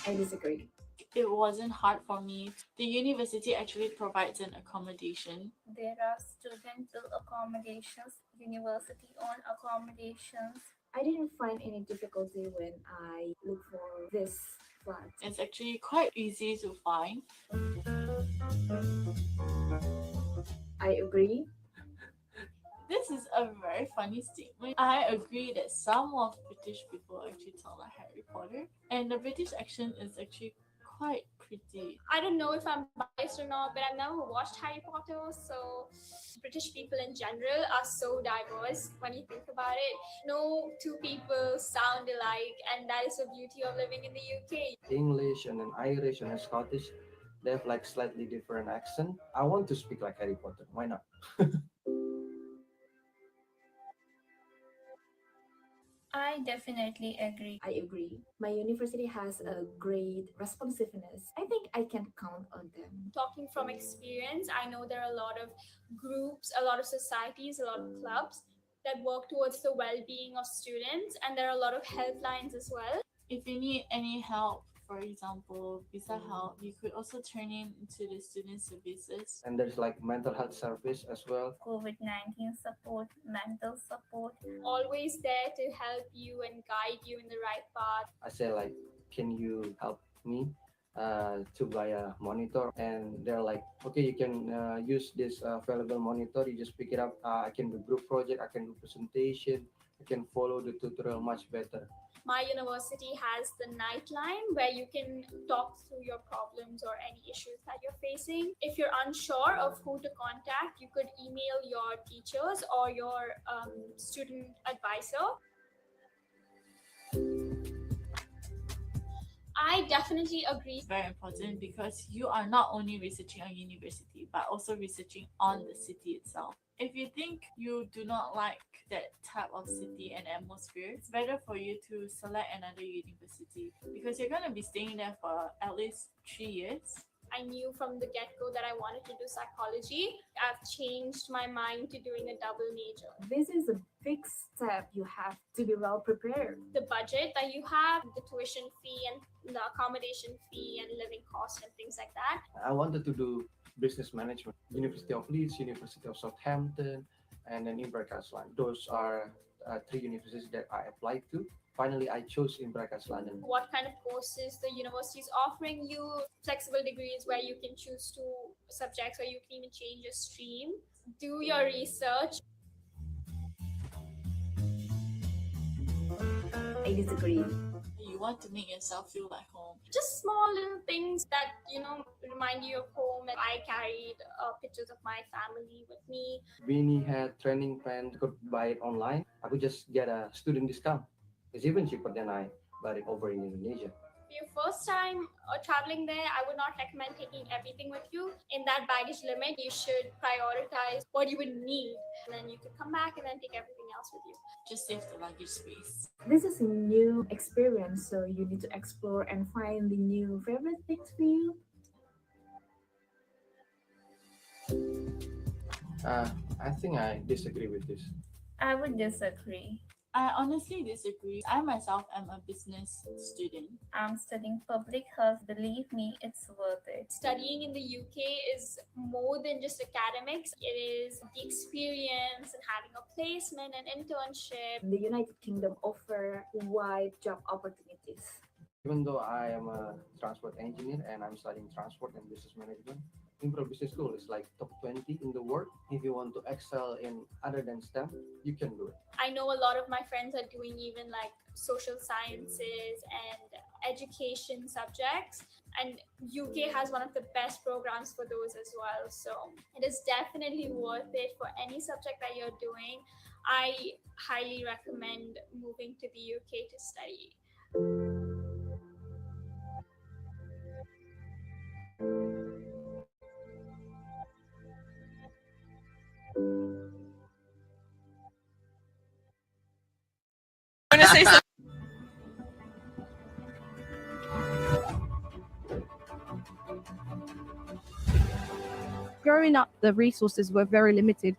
I disagree. It wasn't hard for me. The university actually provides an accommodation. There are student-built accommodations, university-owned accommodations. I didn't find any difficulty when I looked for this flat. It's actually quite easy to find. I agree. This is a very funny statement. I agree that some of British people actually talk like Harry Potter, and the British accent is actually quite pretty. I don't know if I'm biased or not, but I've never watched Harry Potter, so British people in general are so diverse when you think about it. No two people sound alike, and that is the beauty of living in the UK. English and then Irish and then Scottish, they have like slightly different accent. I want to speak like Harry Potter. Why not? I definitely agree. I agree. My university has a great responsiveness. I think I can count on them. Talking from experience, I know there are a lot of groups, a lot of societies, a lot of clubs that work towards the well-being of students, and there are a lot of helplines as well. If you need any help, for example, visa help, you could also turn in to the student services. And there's like mental health service as well. COVID-19 support, mental support. Always there to help you and guide you in the right path. I say like, can you help me to buy a monitor? And they're like, okay, you can use this valuable monitor. You just pick it up. I can do group project. I can do presentation. I can follow the tutorial much better. My university has the Nightline where you can talk through your problems or any issues that you're facing. If you're unsure of who to contact, you could email your teachers or your student advisor. I definitely agree. It's very important because you are not only researching on university, but also researching on the city itself. If you think you do not like that type of city and atmosphere, it's better for you to select another university because you're going to be staying there for at least 3 years. I knew from the get-go that I wanted to do psychology. I've changed my mind to doing a double major. This is a big step. You have to be well prepared. The budget that you have, the tuition fee and the accommodation fee and living costs and things like that. I wanted to do business management. University of Leeds, University of Southampton, and then Invercargill. Those are 3 universities that I applied to. Finally, I chose in Brakas, London. What kind of courses the university is offering you, flexible degrees where you can choose 2 subjects or you can even change your stream. Do your research. I disagree. You want to make yourself feel like home. Just small little things that, remind you of home. And I carried pictures of my family with me. Winnie had training plan, could buy it online. I could just get a student discount. It's even cheaper than I bought it over in Indonesia. Your first time traveling there, I would not recommend taking everything with you. In that baggage limit, you should prioritize what you would need. And then you could come back and then take everything else with you. Just save the luggage space. This is a new experience, so you need to explore and find the new favorite things for you. I think I disagree with this. I would disagree. I honestly disagree. I myself am a business student. I'm studying public health. Believe me, it's worth it. Studying in the UK is more than just academics. It is the experience and having a placement and internship. The United Kingdom offer wide job opportunities. Even though I am a transport engineer and I'm studying transport and business management, Impro Business School is like top 20 in the world. If you want to excel in other than STEM, you can do it. I know a lot of my friends are doing even like social sciences and education subjects, and UK has one of the best programs for those as well. So it is definitely worth it for any subject that you're doing. I highly recommend moving to the UK to study. I'm gonna say something. Growing up, the resources were very limited.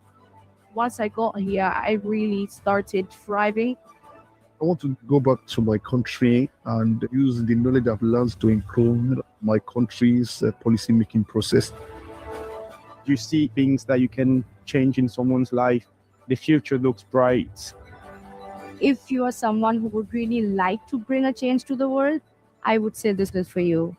Once I got here, I really started thriving. I want to go back to my country and use the knowledge I've learned to improve my country's policy-making process. You see things that you can change in someone's life. The future looks bright. If you are someone who would really like to bring a change to the world, I would say this is for you.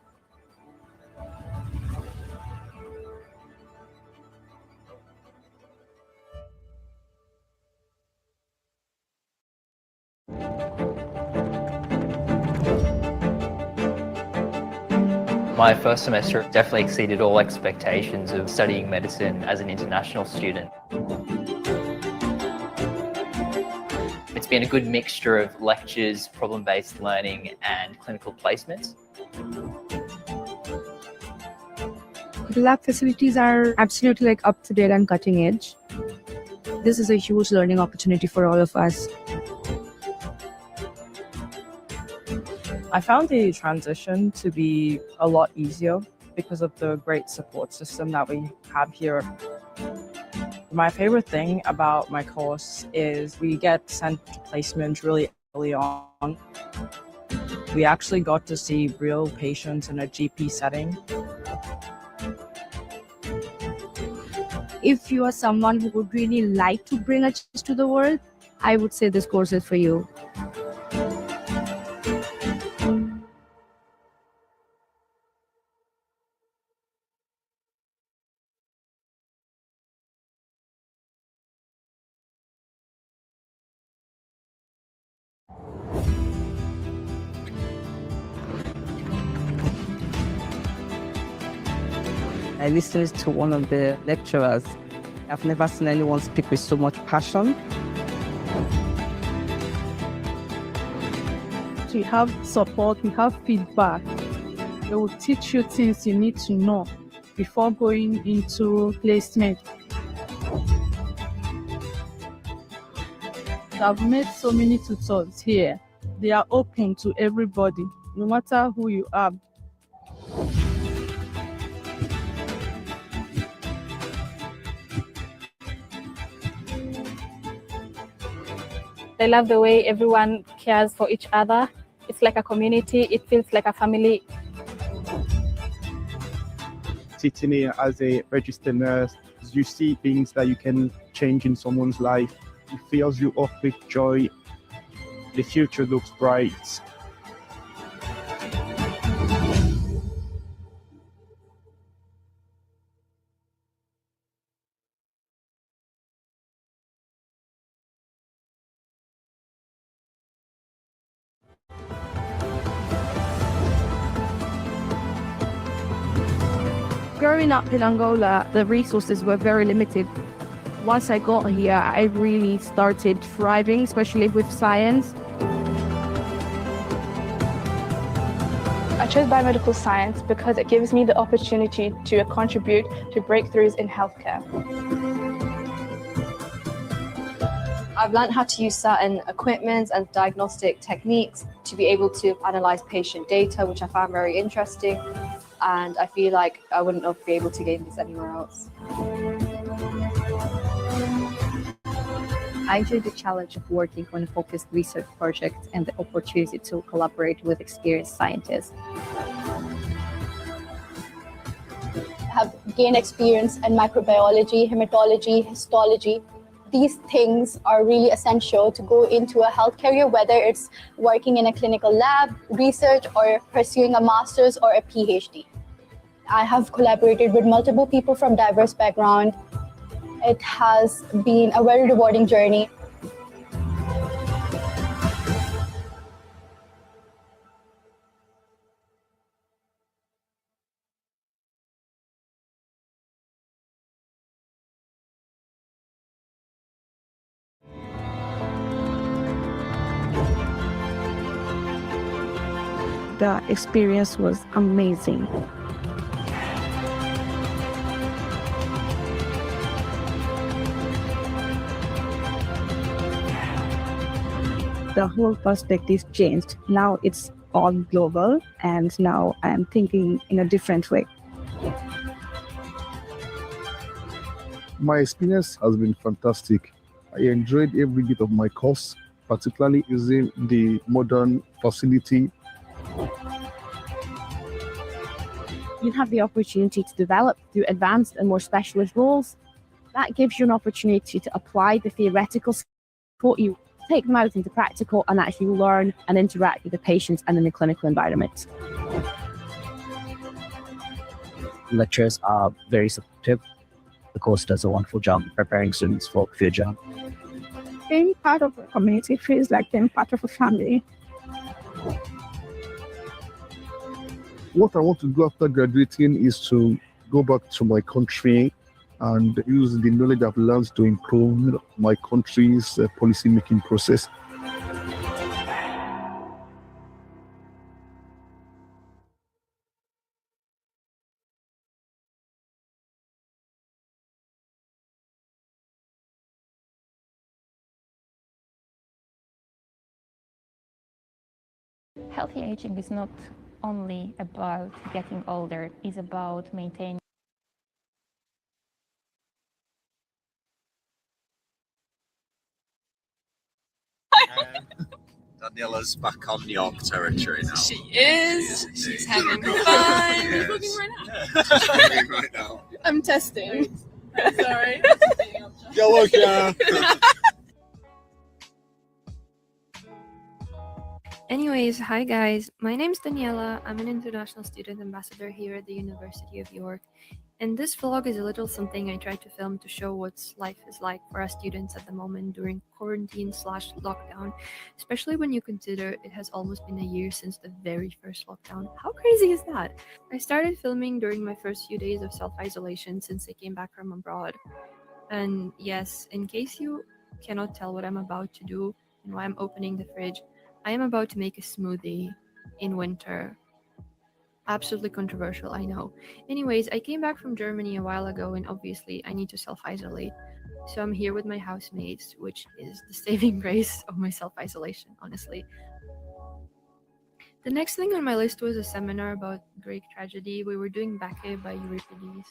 My first semester definitely exceeded all expectations of studying medicine as an international student. It's been a good mixture of lectures, problem-based learning, and clinical placements. The lab facilities are absolutely up to date and cutting edge. This is a huge learning opportunity for all of us. I found the transition to be a lot easier because of the great support system that we have here. My favorite thing about my course is we get sent to placement really early on. We actually got to see real patients in a GP setting. If you are someone who would really like to bring a change to the world, I would say this course is for you. I listened to one of the lecturers. I've never seen anyone speak with so much passion. We have support, we have feedback. They will teach you things you need to know before going into placement. I've met so many tutors here. They are open to everybody, no matter who you are. I love the way everyone cares for each other. It's like a community. It feels like a family. Sitting here as a registered nurse, you see things that you can change in someone's life. it fills you up with joy. The future looks bright. Growing up in Angola, the resources were very limited. Once I got here, I really started thriving, especially with science. I chose biomedical science because it gives me the opportunity to contribute to breakthroughs in healthcare. I've learned how to use certain equipment and diagnostic techniques to be able to analyze patient data, which I found very interesting. And I feel like I wouldn't be able to gain this anywhere else. I enjoyed the challenge of working on a focused research project and the opportunity to collaborate with experienced scientists. Have gained experience in microbiology, hematology, histology. These things are really essential to go into a health career, whether it's working in a clinical lab, research, or pursuing a master's or a PhD. I have collaborated with multiple people from diverse backgrounds. It has been a very rewarding journey. The experience was amazing. The whole perspective changed. Now it's all global, and now I'm thinking in a different way. My experience has been fantastic. I enjoyed every bit of my course, particularly using the modern facility. You have the opportunity to develop through advanced and more specialist roles. That gives you an opportunity to apply the theoretical support you take them out into practical and actually learn and interact with the patients and in the clinical environment. Lecturers are very supportive. The course does a wonderful job preparing students for the future. Being part of a community feels like being part of a family. What I want to do after graduating is to go back to my country and use the knowledge I've learned to improve my country's policy-making process. Healthy aging is not only about getting older, it's about maintaining. Daniela's back on York territory now. She is. She's having fun. Yes. Cooking right now. Cooking right now. I'm testing. Sorry. Go again. Anyways, hi guys, my name's Daniela. I'm an international student ambassador here at the University of York. And this vlog is a little something I tried to film to show what life is like for us students at the moment during quarantine/lockdown, especially when you consider it has almost been a year since the very first lockdown. How crazy is that? I started filming during my first few days of self-isolation since I came back from abroad. And yes, in case you cannot tell what I'm about to do and why I'm opening the fridge, I am about to make a smoothie in winter. Absolutely controversial, I know. Anyways, I came back from Germany a while ago and obviously I need to self-isolate. So I'm here with my housemates, which is the saving grace of my self-isolation, honestly. The next thing on my list was a seminar about Greek tragedy. We were doing Bacchae by Euripides.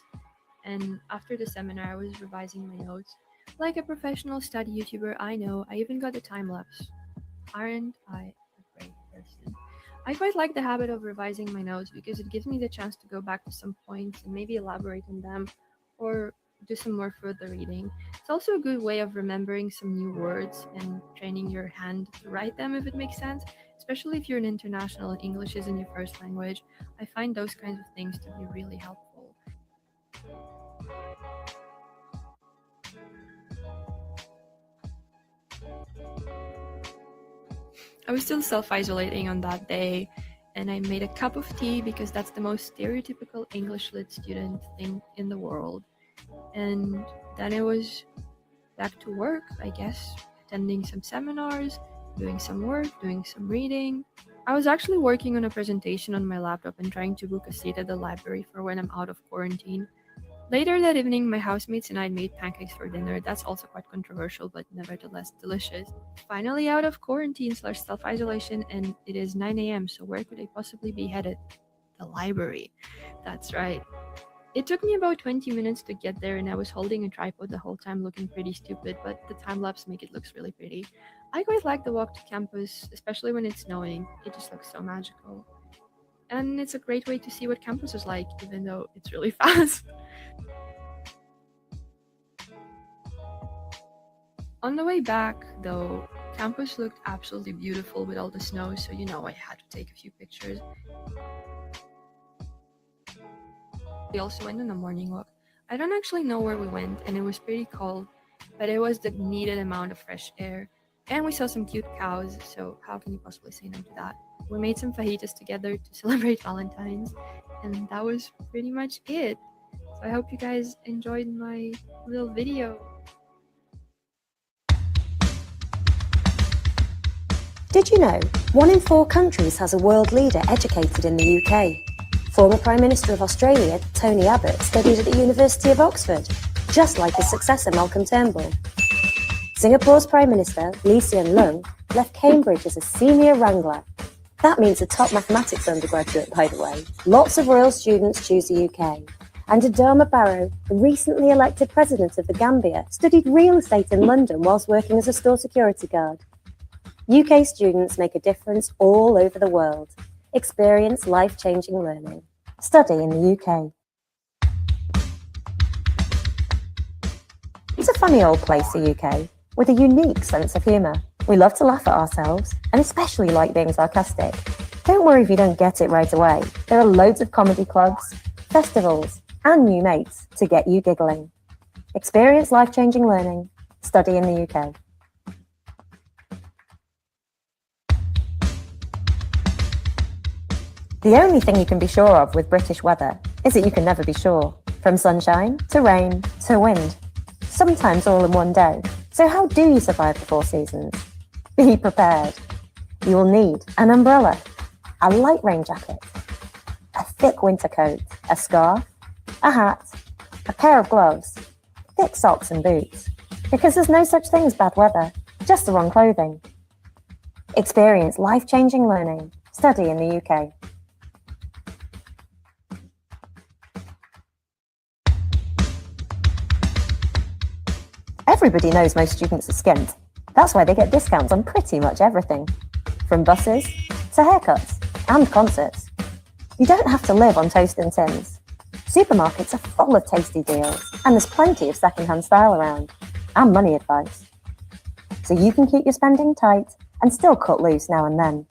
And after the seminar, I was revising my notes. Like a professional study YouTuber, I know, I even got a time-lapse. Aren't I a great person? I quite like the habit of revising my notes because it gives me the chance to go back to some points and maybe elaborate on them, or do some more further reading. It's also a good way of remembering some new words and training your hand to write them, if it makes sense, especially if you're an international and English isn't your first language. I find those kinds of things to be really helpful. I was still self-isolating on that day, and I made a cup of tea because that's the most stereotypical English lit student thing in the world. And then it was back to work, I guess, attending some seminars, doing some work, doing some reading. I was actually working on a presentation on my laptop and trying to book a seat at the library for when I'm out of quarantine. Later that evening, my housemates and I made pancakes for dinner. That's also quite controversial, but nevertheless delicious. Finally out of quarantine / self-isolation, and it is 9 a.m, so where could I possibly be headed? The library. That's right. It took me about 20 minutes to get there, and I was holding a tripod the whole time looking pretty stupid, but the time-lapse make it looks really pretty. I quite like the walk to campus, especially when it's snowing. It just looks so magical. And it's a great way to see what campus is like, even though it's really fast. On the way back, though, campus looked absolutely beautiful with all the snow, so I had to take a few pictures. We also went on a morning walk. I don't actually know where we went, and it was pretty cold, but it was the needed amount of fresh air. And we saw some cute cows, so how can you possibly say no to that? We made some fajitas together to celebrate Valentine's, and that was pretty much it. So I hope you guys enjoyed my little video. Did you know 1 in 4 countries has a world leader educated in the UK? Former Prime Minister of Australia, Tony Abbott, studied at the University of Oxford, just like his successor Malcolm Turnbull. Singapore's Prime Minister, Lee Hsien Loong, left Cambridge as a senior wrangler. That means a top mathematics undergraduate, by the way. Lots of royal students choose the UK. And Adama Barrow, the recently elected president of the Gambia, studied real estate in London whilst working as a store security guard. UK students make a difference all over the world. Experience life-changing learning. Study in the UK. It's a funny old place, the UK, with a unique sense of humour. We love to laugh at ourselves, and especially like being sarcastic. Don't worry if you don't get it right away. There are loads of comedy clubs, festivals, and new mates to get you giggling. Experience life-changing learning. Study in the UK. The only thing you can be sure of with British weather is that you can never be sure. From sunshine, to rain, to wind. Sometimes all in one day. So how do you survive the 4 seasons? Be prepared. You will need an umbrella, a light rain jacket, a thick winter coat, a scarf, a hat, a pair of gloves, thick socks and boots. Because there's no such thing as bad weather, just the wrong clothing. Experience life-changing learning. Study in the UK. Everybody knows most students are skint. That's why they get discounts on pretty much everything. From buses, to haircuts, and concerts. You don't have to live on toast and tins. Supermarkets are full of tasty deals, and there's plenty of second-hand style around, and money advice. So you can keep your spending tight and still cut loose now and then.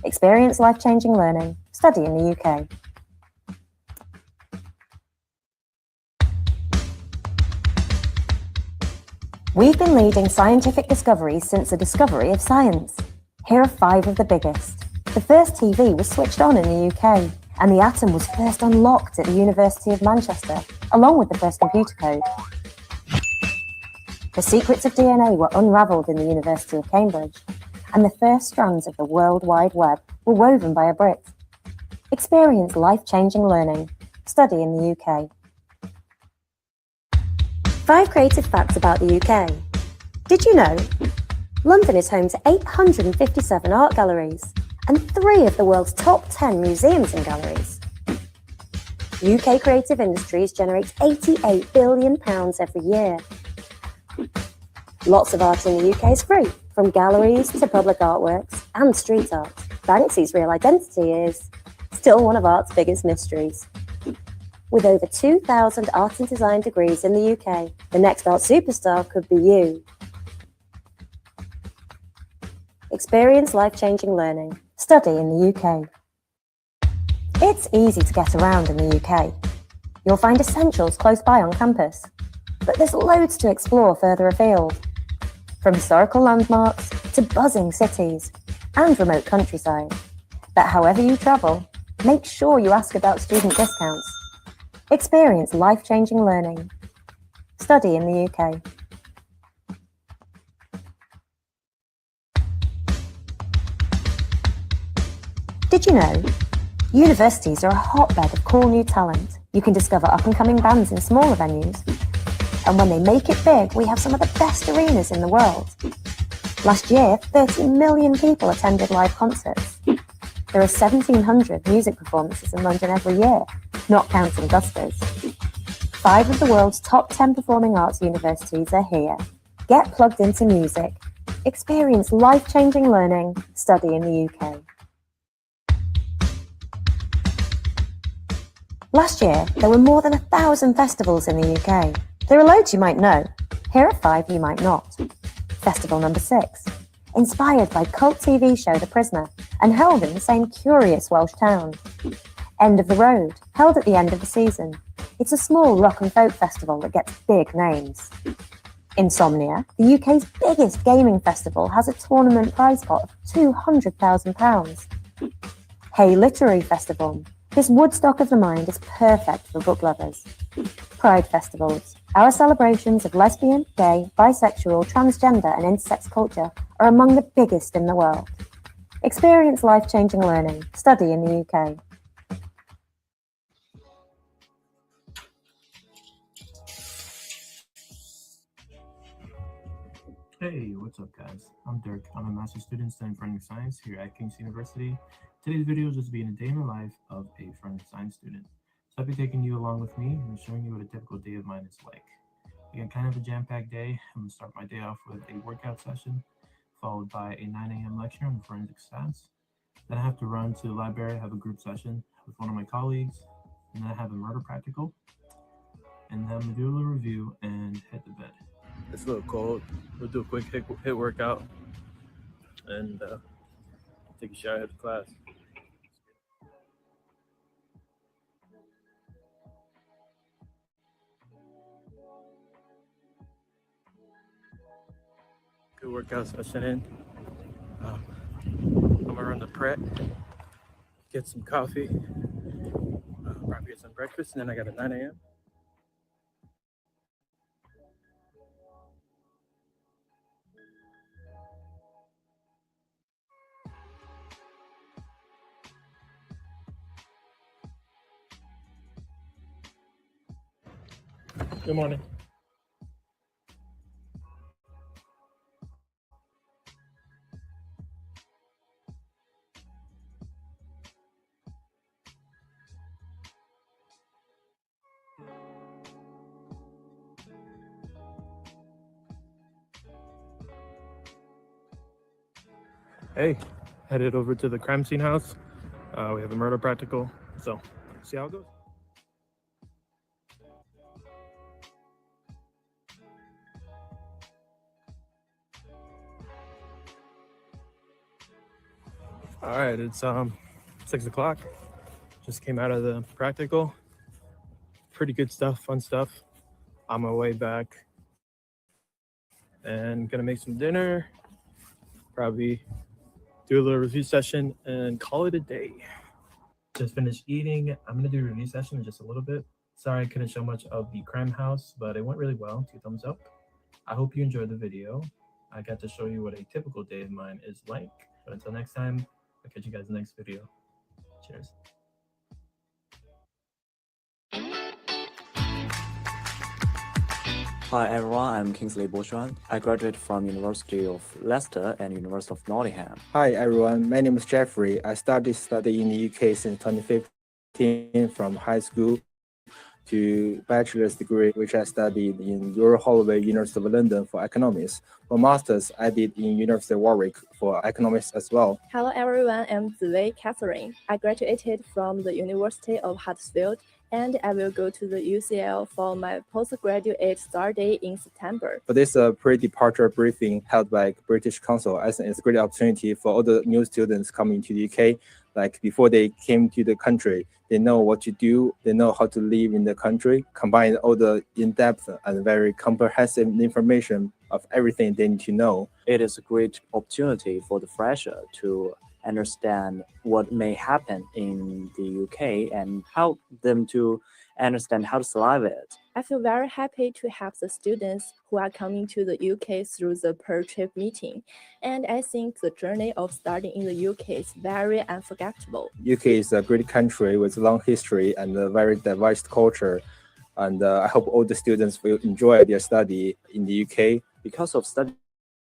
Experience life-changing learning. Study in the UK. We've been leading scientific discoveries since the discovery of science. Here are 5 of the biggest. The first TV was switched on in the UK, and the atom was first unlocked at the University of Manchester, along with the first computer code. The secrets of DNA were unravelled in the University of Cambridge, and the first strands of the World Wide Web were woven by a Brit. Experience life-changing learning. Study in the UK. 5 creative facts about the UK. Did you know? London is home to 857 art galleries and 3 of the world's top 10 museums and galleries. UK creative industries generate £88 billion every year. Lots of art in the UK is free, from galleries to public artworks and street art. Banksy's real identity is still one of art's biggest mysteries. With over 2,000 art and design degrees in the UK, the next art superstar could be you. Experience life-changing learning. Study in the UK. It's easy to get around in the UK. You'll find essentials close by on campus, but there's loads to explore further afield. From historical landmarks to buzzing cities and remote countryside. But however you travel, make sure you ask about student discounts. Experience life-changing learning. Study in the UK. Did you know? Universities are a hotbed of cool new talent. You can discover up-and-coming bands in smaller venues. And when they make it big, we have some of the best arenas in the world. Last year, 30 million people attended live concerts. There are 1,700 music performances in London every year, not counting Gusters. 5 of the world's top 10 performing arts universities are here. Get plugged into music. Experience life-changing learning. Study in the UK. Last year, there were more than 1,000 festivals in the UK. There are loads you might know. Here are 5 you might not. Festival number 6, inspired by cult TV show The Prisoner, and held in the same curious Welsh town. End of the Road, held at the end of the season. It's a small rock and folk festival that gets big names. Insomnia, the UK's biggest gaming festival, has a tournament prize pot of £200,000. Hey Literary Festival. This Woodstock of the mind is perfect for book lovers. Pride festivals. Our celebrations of lesbian, gay, bisexual, transgender and intersex culture are among the biggest in the world. Experience life-changing learning. Study in the UK. Hey, what's up guys? I'm Dirk. I'm a master's student studying forensic science here at King's University. Today's video is just being a day in the life of a forensic science student. So I'll be taking you along with me and showing you what a typical day of mine is like. Again, kind of a jam-packed day. I'm going to start my day off with a workout session, followed by a 9 a.m. lecture on forensic science. Then I have to run to the library, have a group session with one of my colleagues, and then I have a murder practical. And then I'm going to do a little review and head to bed. It's a little cold. We'll do a quick hit workout and take a shower after class. Good workout session in. I'm gonna run the prep, get some coffee, probably get some breakfast, and then I got a 9 a.m. Good morning. Hey, headed over to the crime scene house. We have a murder practical, so see how it goes. All right, it's 6 o'clock. Just came out of the practical. Pretty good stuff, fun stuff. On my way back and gonna make some dinner, probably do a little review session and call it a day. Just finished eating. I'm gonna do a review session in just a little bit. Sorry I couldn't show much of the crime house, but it went really well. 2 thumbs up. I hope you enjoyed the video. I got to show you what a typical day of mine is like. But until next time, I'll catch you guys in the next video. Cheers. Hi everyone, I'm Kingsley Bochuan. I graduated from University of Leicester and University of Nottingham. Hi everyone, my name is Jeffrey. I started studying in the UK since 2015 from high school to bachelor's degree, which I studied in Royal Holloway, University of London for economics. For master's, I did in University of Warwick for economics as well. Hello everyone, I'm Ziwei Catherine. I graduated from the University of Huddersfield and I will go to the UCL for my postgraduate study in September. For this pre-departure briefing held by British Council, I think it's a great opportunity for all the new students coming to the UK. Like before they came to the country, they know what to do, they know how to live in the country, combine all the in-depth and very comprehensive information of everything they need to know. It is a great opportunity for the fresher to understand what may happen in the UK and help them to understand how to survive it. I feel very happy to have the students who are coming to the UK through the per-trip meeting. And I think the journey of studying in the UK is very unforgettable. UK is a great country with a long history and a very diverse culture. And I hope all the students will enjoy their study in the UK. Because of study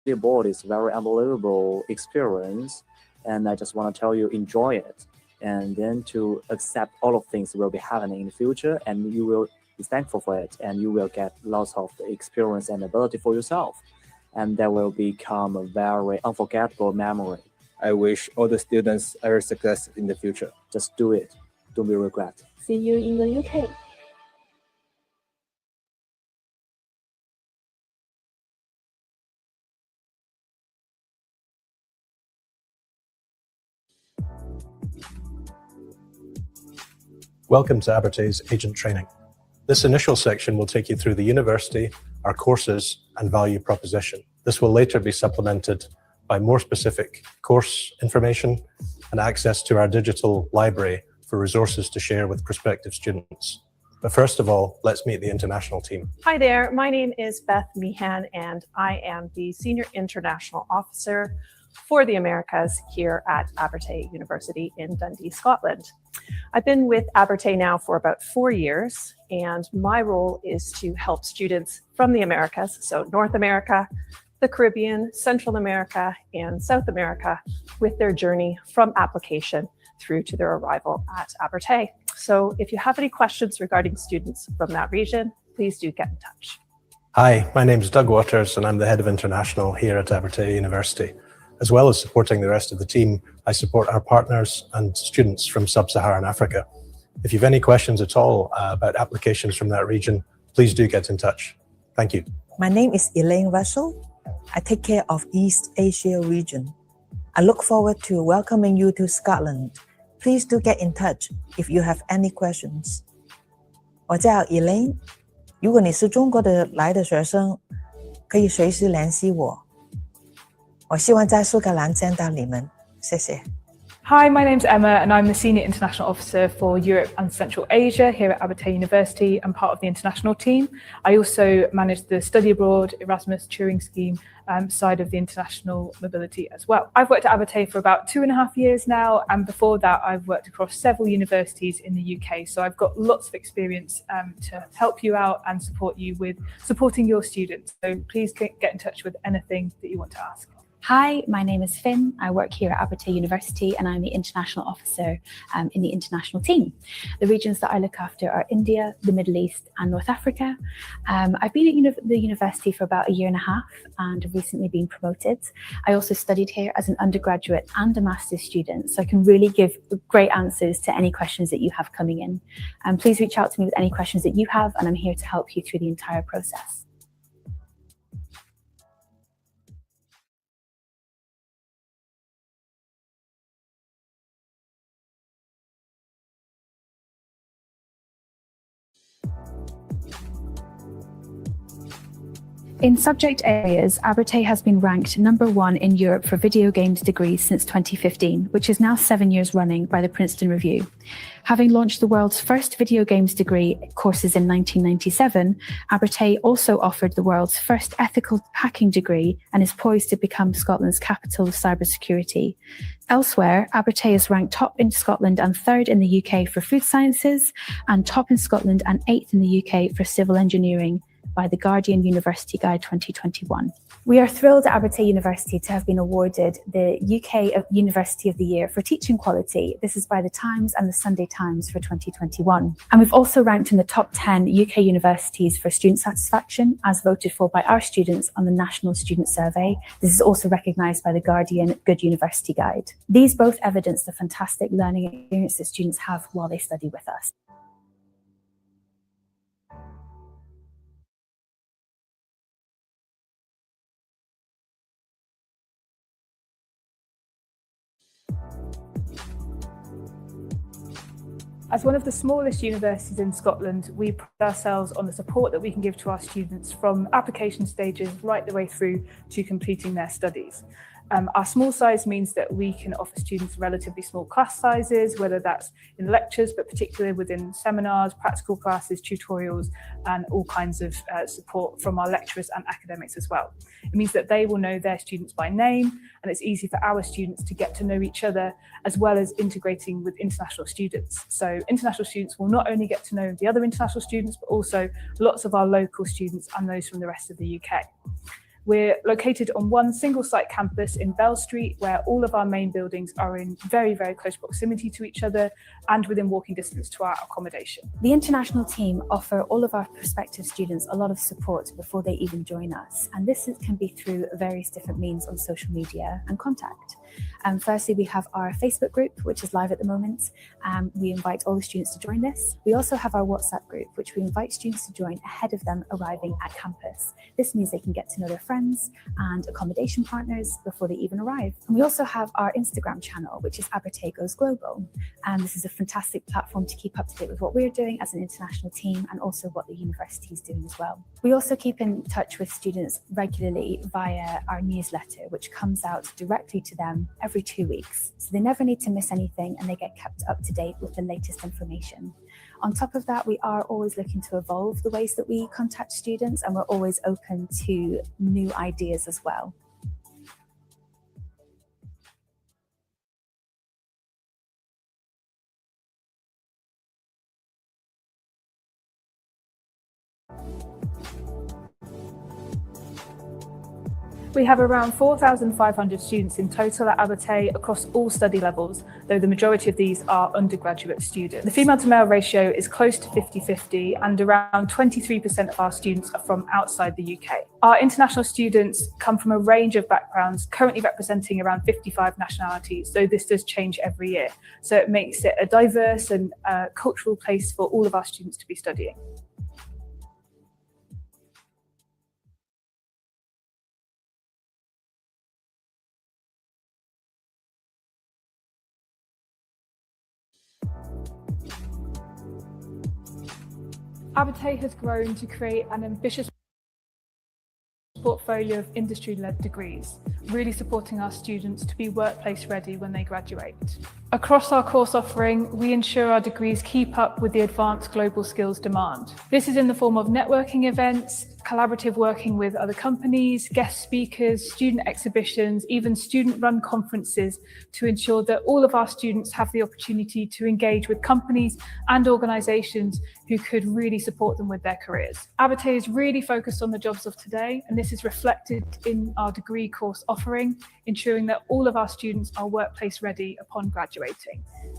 abroad is a very unbelievable experience. And I just want to tell you, enjoy it. And then to accept all of things will be happening in the future, and you will be thankful for it, and you will get lots of experience and ability for yourself. And that will become a very unforgettable memory. I wish all the students every success in the future. Just do it. Don't be regret. See you in the UK. Welcome to Abertay's Agent Training. This initial section will take you through the university, our courses, and value proposition. This will later be supplemented by more specific course information and access to our digital library for resources to share with prospective students. But first of all, let's meet the international team. Hi there, my name is Beth Meehan and I am the Senior International Officer for the Americas here at Abertay University in Dundee, Scotland. I've been with Abertay now for about 4 years, and my role is to help students from the Americas, so North America, the Caribbean, Central America, and South America, with their journey from application through to their arrival at Abertay. So if you have any questions regarding students from that region, please do get in touch. Hi, my name is Doug Waters, and I'm the Head of International here at Abertay University. As well as supporting the rest of the team, I support our partners and students from Sub-Saharan Africa. If you've any questions at all about applications from that region, please do get in touch. Thank you. My name is Elaine Russell. I take care of East Asia region. I look forward to welcoming you to Scotland. Please do get in touch if you have any questions. 我叫 Elaine， 如果你是中国来的学生，可以随时联系我。我希望在苏格兰见到你们，谢谢。 Hi, my name's Emma and I'm the Senior International Officer for Europe and Central Asia here at Abertay University and part of the international team. I also manage the Study Abroad Erasmus Touring Scheme side of the international mobility as well. I've worked at Abertay for about 2.5 years now, and before that I've worked across several universities in the UK, so I've got lots of experience to help you out and support you with supporting your students. So please get in touch with anything that you want to ask. Hi, my name is Finn. I work here at Abertay University and I'm the International Officer in the international team. The regions that I look after are India, the Middle East and North Africa. I've been at the university for about 1.5 years and have recently been promoted. I also studied here as an undergraduate and a master's student, so I can really give great answers to any questions that you have coming in. Please reach out to me with any questions that you have and I'm here to help you through the entire process. In subject areas, Abertay has been ranked #1 in Europe for video games degrees since 2015, which is now 7 years running by the Princeton Review. Having launched the world's first video games degree courses in 1997, Abertay also offered the world's first ethical hacking degree and is poised to become Scotland's capital of cybersecurity. Elsewhere, Abertay is ranked top in Scotland and 3rd in the UK for food sciences, and top in Scotland and 8th in the UK for civil engineering by the Guardian University Guide 2021. We are thrilled at Abertay University to have been awarded the UK University of the Year for teaching quality. This is by the Times and the Sunday Times for 2021. And we've also ranked in the top 10 UK universities for student satisfaction, as voted for by our students on the National Student Survey. This is also recognised by the Guardian Good University Guide. These both evidence the fantastic learning experience that students have while they study with us. As one of the smallest universities in Scotland, we pride ourselves on the support that we can give to our students from application stages right the way through to completing their studies. Our small size means that we can offer students relatively small class sizes, whether that's in lectures, but particularly within seminars, practical classes, tutorials, and all kinds of support from our lecturers and academics as well. It means that they will know their students by name, and it's easy for our students to get to know each other, as well as integrating with international students. So international students will not only get to know the other international students, but also lots of our local students and those from the rest of the UK. We're located on one single site campus in Bell Street, where all of our main buildings are in very, very close proximity to each other and within walking distance to our accommodation. The international team offer all of our prospective students a lot of support before they even join us. And this can be through various different means on social media and contact. Firstly, we have our Facebook group, which is live at the moment. We invite all the students to join this. We also have our WhatsApp group, which we invite students to join ahead of them arriving at campus. This means they can get to know their friends and accommodation partners before they even arrive. And we also have our Instagram channel, which is Abertay Goes Global. And this is a fantastic platform to keep up to date with what we're doing as an international team and also what the university is doing as well. We also keep in touch with students regularly via our newsletter, which comes out directly to them every 2 weeks. So they never need to miss anything and they get kept up to date with the latest information. On top of that, we are always looking to evolve the ways that we contact students, and we're always open to new ideas as well. We have around 4,500 students in total at Abertay across all study levels, though the majority of these are undergraduate students. The female to male ratio is close to 50-50, and around 23% of our students are from outside the UK. Our international students come from a range of backgrounds, currently representing around 55 nationalities, though this does change every year. So it makes it a diverse and cultural place for all of our students to be studying. Abertay has grown to create an ambitious portfolio of industry-led degrees, really supporting our students to be workplace ready when they graduate. Across our course offering, we ensure our degrees keep up with the advanced global skills demand. This is in the form of networking events, collaborative working with other companies, guest speakers, student exhibitions, even student-run conferences to ensure that all of our students have the opportunity to engage with companies and organisations who could really support them with their careers. Abertay is really focused on the jobs of today, and this is reflected in our degree course offering, ensuring that all of our students are workplace ready upon graduating.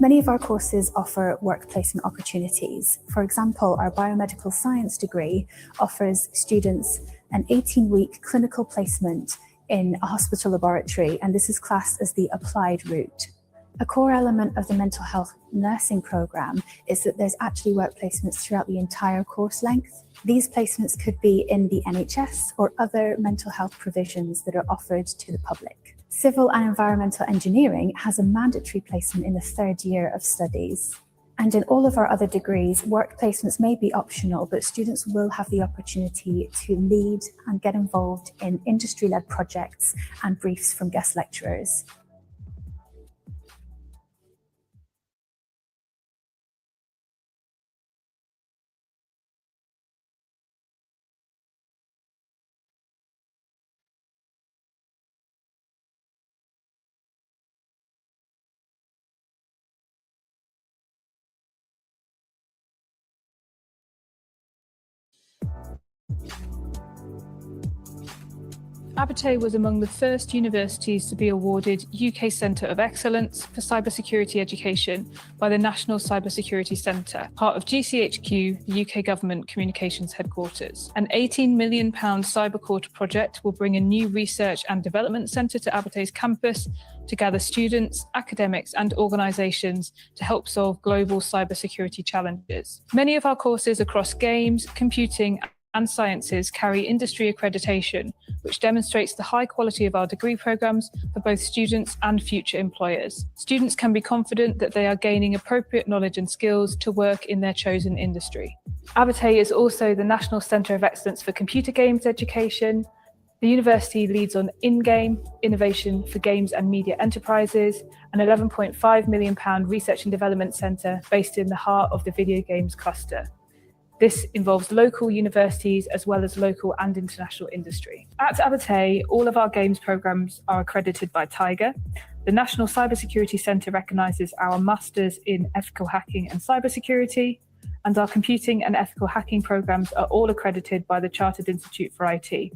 Many of our courses offer work placement opportunities. For example, our biomedical science degree offers students an 18-week clinical placement in a hospital laboratory, and this is classed as the applied route. A core element of the mental health nursing programme is that there's actually work placements throughout the entire course length. These placements could be in the NHS or other mental health provisions that are offered to the public. Civil and environmental engineering has a mandatory placement in the third year of studies. And in all of our other degrees, work placements may be optional, but students will have the opportunity to lead and get involved in industry-led projects and briefs from guest lecturers. Aberdeen was among the first universities to be awarded UK Centre of Excellence for Cybersecurity Education by the National Cybersecurity Centre, part of GCHQ, the UK Government Communications Headquarters. An £18 million cybercourt project will bring a new research and development centre to Aberdeen's campus to gather students, academics and organisations to help solve global cybersecurity challenges. Many of our courses across games, computing and sciences carry industry accreditation, which demonstrates the high quality of our degree programmes for both students and future employers. Students can be confident that they are gaining appropriate knowledge and skills to work in their chosen industry. Aberdeen is also the National Centre of Excellence for Computer Games Education. The university leads on in-game innovation for games and media enterprises, an £11.5 million research and development centre based in the heart of the video games cluster. This involves local universities as well as local and international industry. At Aberdeen, all of our games programmes are accredited by Tiger. The National Cybersecurity Centre recognises our Masters in Ethical Hacking and Cybersecurity, and our computing and ethical hacking programmes are all accredited by the Chartered Institute for IT.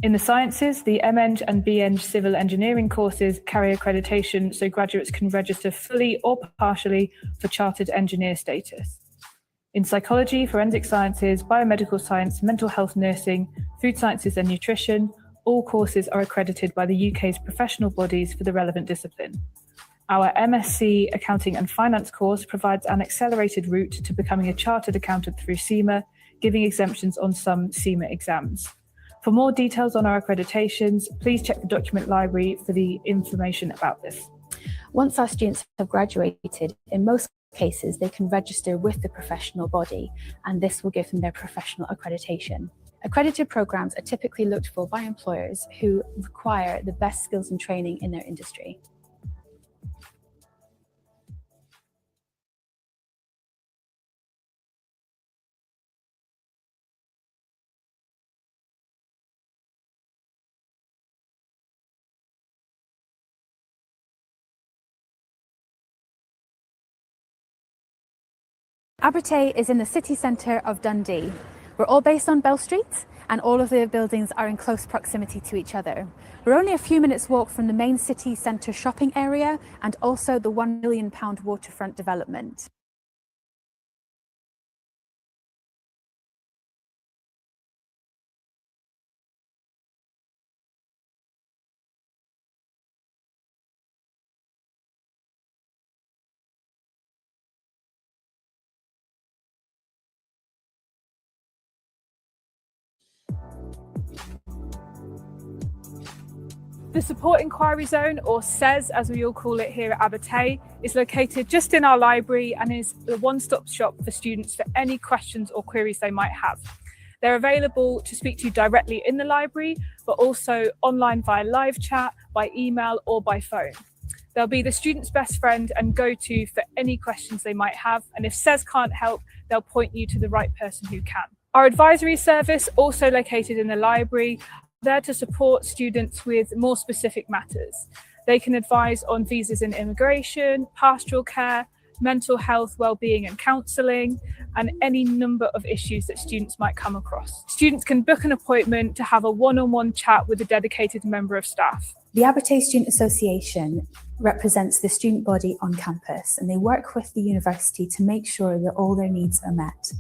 In the sciences, the MEng and BEng civil engineering courses carry accreditation so graduates can register fully or partially for Chartered Engineer status. In psychology, forensic sciences, biomedical science, mental health nursing, food sciences and nutrition, all courses are accredited by the UK's professional bodies for the relevant discipline. Our MSc Accounting and Finance course provides an accelerated route to becoming a chartered accountant through CIMA, giving exemptions on some CIMA exams. For more details on our accreditations, please check the document library for the information about this. Once our students have graduated, in most cases, they can register with the professional body, and this will give them their professional accreditation. Accredited programs are typically looked for by employers who require the best skills and training in their industry. Aberdeen is in the city centre of Dundee. We're all based on Bell Street, and all of the buildings are in close proximity to each other. We're only a few minutes walk from the main city centre shopping area and also the £1 million waterfront development. The Support Inquiry Zone, or SES as we all call it here at Aberdeen, is located just in our library and is the one-stop shop for students for any questions or queries they might have. They're available to speak to you directly in the library, but also online via live chat, by email or by phone. They'll be the student's best friend and go-to for any questions they might have, and if SES can't help, they'll point you to the right person who can. Our advisory service, also located in the library, there to support students with more specific matters. They can advise on visas and immigration, pastoral care, mental health, well-being and counselling, and any number of issues that students might come across. Students can book an appointment to have a one-on-one chat with a dedicated member of staff. The Aberdeen Student Association represents the student body on campus, and they work with the university to make sure that all their needs are met.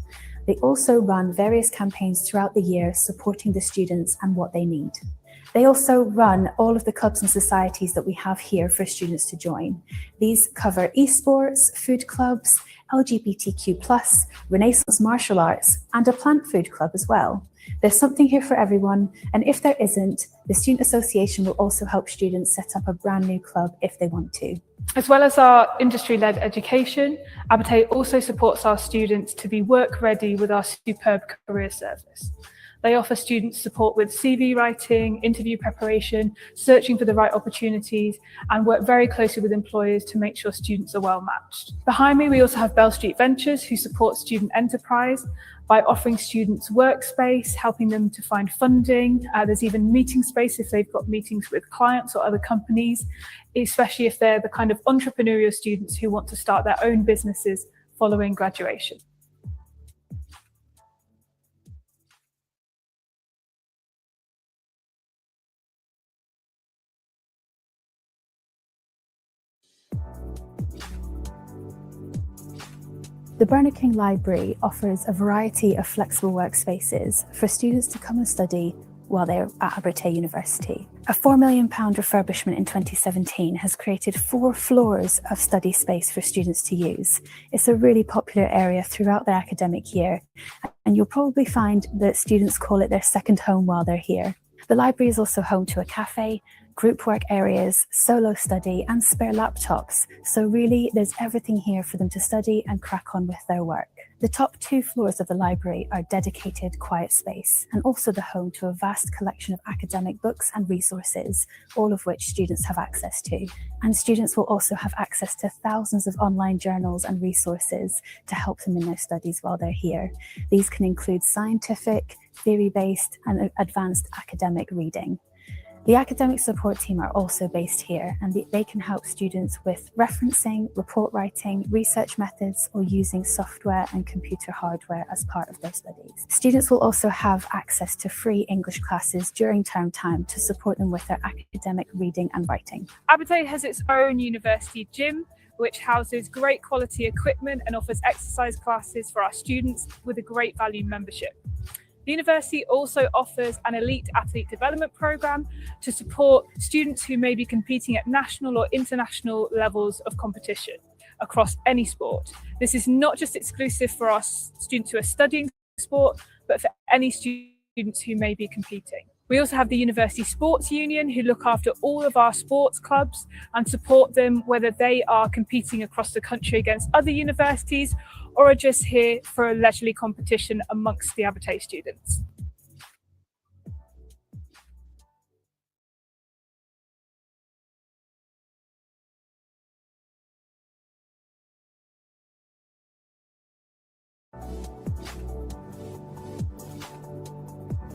They also run various campaigns throughout the year supporting the students and what they need. They also run all of the clubs and societies that we have here for students to join. These cover esports, food clubs, LGBTQ+, Renaissance martial arts, and a plant food club as well. There's something here for everyone, and if there isn't, the Student Association will also help students set up a brand new club if they want to. As well as our industry-led education, Aberdeen also supports our students to be work-ready with our superb career service. They offer students support with CV writing, interview preparation, searching for the right opportunities, and work very closely with employers to make sure students are well matched. Behind me, we also have Bell Street Ventures, who support student enterprise by offering students workspace, helping them to find funding. There's even meeting space if they've got meetings with clients or other companies, especially if they're the kind of entrepreneurial students who want to start their own businesses following graduation. The Bernard King Library offers a variety of flexible workspaces for students to come and study while they're at Abertay University. A £4 million refurbishment in 2017 has created 4 floors of study space for students to use. It's a really popular area throughout their academic year, and you'll probably find that students call it their second home while they're here. The library is also home to a cafe, group work areas, solo study, and spare laptops. So really, there's everything here for them to study and crack on with their work. The top 2 floors of the library are dedicated quiet space and also the home to a vast collection of academic books and resources, all of which students have access to. And students will also have access to thousands of online journals and resources to help them in their studies while they're here. These can include scientific, theory-based, and advanced academic reading. The academic support team are also based here, and they can help students with referencing, report writing, research methods, or using software and computer hardware as part of their studies. Students will also have access to free English classes during term time to support them with their academic reading and writing. Abertay has its own university gym, which houses great quality equipment and offers exercise classes for our students with a great value membership. The university also offers an elite athlete development program to support students who may be competing at national or international levels of competition across any sport. This is not just exclusive for our students who are studying sport, but for any students who may be competing. We also have the University Sports Union, who look after all of our sports clubs and support them whether they are competing across the country against other universities or are just here for a leisurely competition amongst the Abertay students.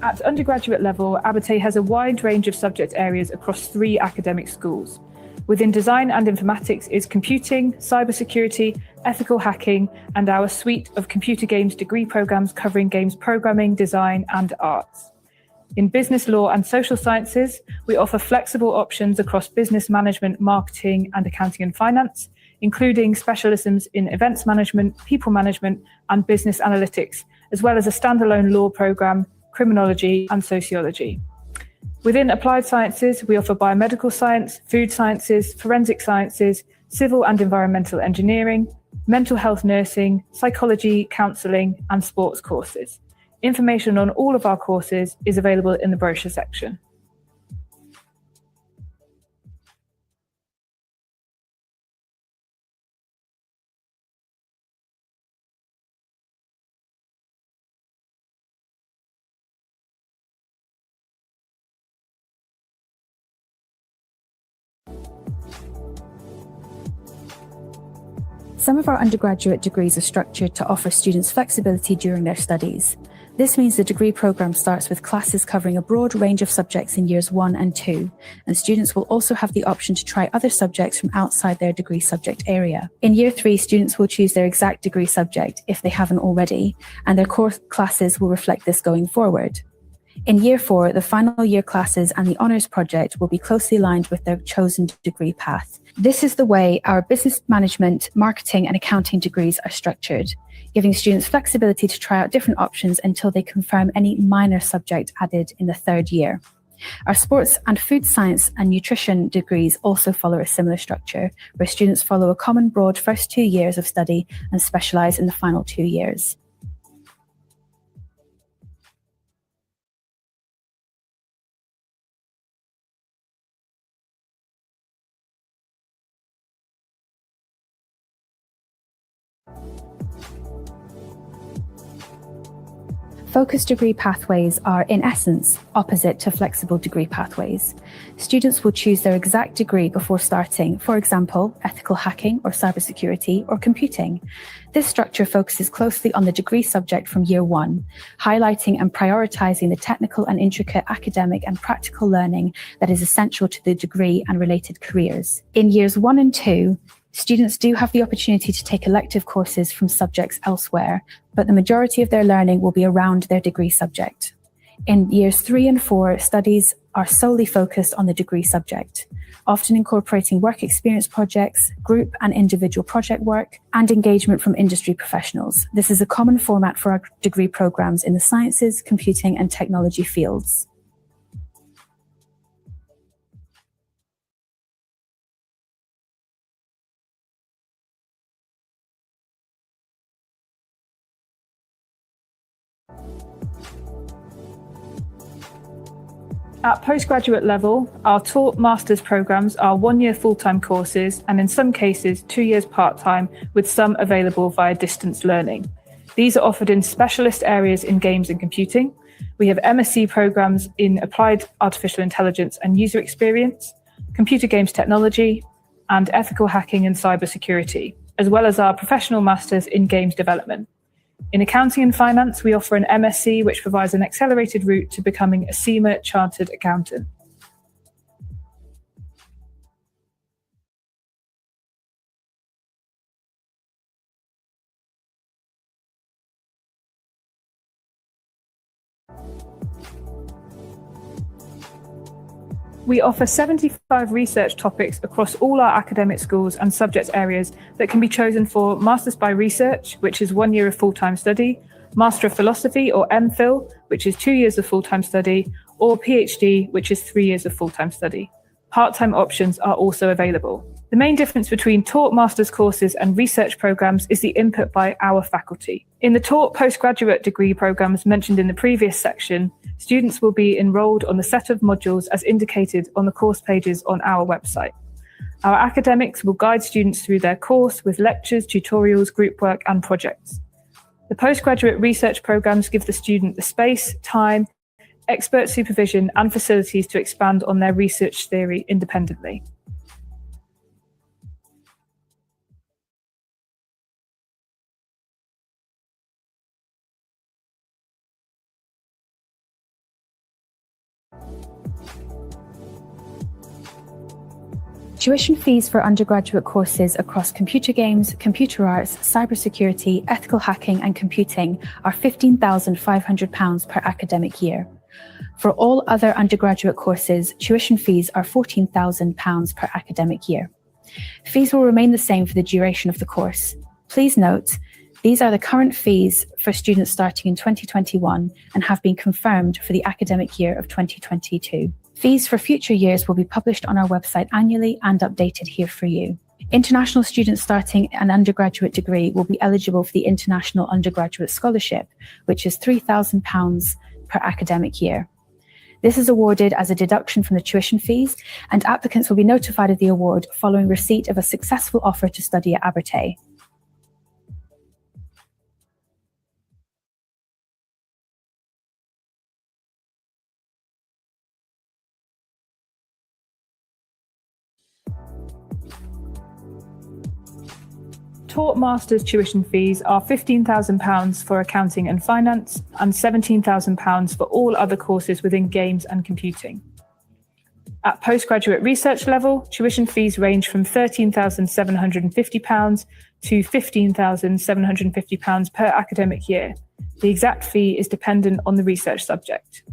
At undergraduate level, Abertay has a wide range of subject areas across 3 academic schools. Within design and informatics is computing, cybersecurity, ethical hacking, and our suite of computer games degree programs covering games programming, design, and arts. In business law and social sciences, we offer flexible options across business management, marketing, and accounting and finance, including specialisms in events management, people management, and business analytics, as well as a standalone law program, criminology, and sociology. Within applied sciences, we offer biomedical science, food sciences, forensic sciences, civil and environmental engineering, mental health nursing, psychology, counselling, and sports courses. Information on all of our courses is available in the brochure section. Some of our undergraduate degrees are structured to offer students flexibility during their studies. This means the degree programme starts with classes covering a broad range of subjects in years 1 and 2, and students will also have the option to try other subjects from outside their degree subject area. In year 3, students will choose their exact degree subject if they haven't already, and their core classes will reflect this going forward. In year 4, the final year classes and the honours project will be closely aligned with their chosen degree path. This is the way our business management, marketing and accounting degrees are structured, giving students flexibility to try out different options until they confirm any minor subject added in the 3rd year. Our sports and food science and nutrition degrees also follow a similar structure, where students follow a common broad first 2 years of study and specialise in the final 2 years. Focused degree pathways are, in essence, opposite to flexible degree pathways. Students will choose their exact degree before starting, for example, ethical hacking or cybersecurity or computing. This structure focuses closely on the degree subject from year 1, highlighting and prioritising the technical and intricate academic and practical learning that is essential to the degree and related careers. In years 1 and 2, students do have the opportunity to take elective courses from subjects elsewhere, but the majority of their learning will be around their degree subject. In years 3 and 4, studies are solely focused on the degree subject, often incorporating work experience projects, group and individual project work, and engagement from industry professionals. This is a common format for our degree programs in the sciences, computing, and technology fields. At postgraduate level, our taught master's programs are 1-year full-time courses and in some cases 2 years part-time, with some available via distance learning. These are offered in specialist areas in games and computing. We have MSc programs in applied artificial intelligence and user experience, computer games technology, and ethical hacking and cybersecurity, as well as our professional masters in games development. In accounting and finance, we offer an MSc, which provides an accelerated route to becoming a CIMA chartered accountant. We offer 75 research topics across all our academic schools and subject areas that can be chosen for Masters by Research, which is 1 year of full-time study, Master of Philosophy or MPhil, which is 2 years of full-time study, or PhD, which is 3 years of full-time study. Part-time options are also available. The main difference between taught master's courses and research programs is the input by our faculty. In the taught postgraduate degree programs mentioned in the previous section, students will be enrolled on the set of modules as indicated on the course pages on our website. Our academics will guide students through their course with lectures, tutorials, group work, and projects. The postgraduate research programs give the student the space, time, expert supervision, and facilities to expand on their research theory independently. Tuition fees for undergraduate courses across computer games, computer arts, cybersecurity, ethical hacking, and computing are £15,500 per academic year. For all other undergraduate courses, tuition fees are £14,000 per academic year. Fees will remain the same for the duration of the course. Please note, these are the current fees for students starting in 2021 and have been confirmed for the academic year of 2022. Fees for future years will be published on our website annually and updated here for you. International students starting an undergraduate degree will be eligible for the International Undergraduate Scholarship, which is £3,000 per academic year. This is awarded as a deduction from the tuition fees, and applicants will be notified of the award following receipt of a successful offer to study at Abertay. Taught master's tuition fees are £15,000 for accounting and finance and £17,000 for all other courses within games and computing. At postgraduate research level, tuition fees range from £13,750 to £15,750 per academic year. The exact fee is dependent on the research subject.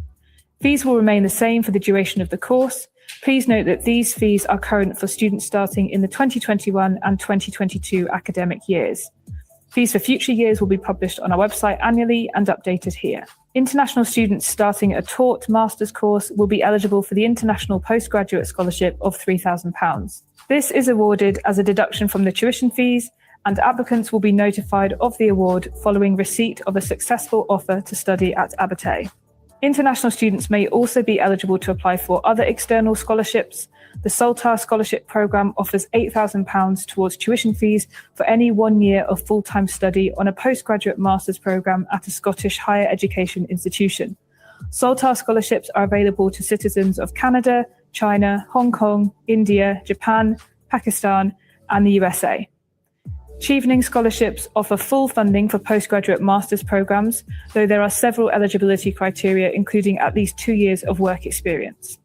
Fees will remain the same for the duration of the course. Please note that these fees are current for students starting in the 2021 and 2022 academic years. Fees for future years will be published on our website annually and updated here. International students starting a taught master's course will be eligible for the International Postgraduate Scholarship of £3,000. This is awarded as a deduction from the tuition fees, and applicants will be notified of the award following receipt of a successful offer to study at Abertay. International students may also be eligible to apply for other external scholarships. The Saltar Scholarship Programme offers £8,000 towards tuition fees for any 1 year of full-time study on a postgraduate master's programme at a Scottish higher education institution. Saltar scholarships are available to citizens of Canada, China, Hong Kong, India, Japan, Pakistan, and the USA. Chevening scholarships offer full funding for postgraduate master's programs, though there are several eligibility criteria, including at least 2 years of work experience.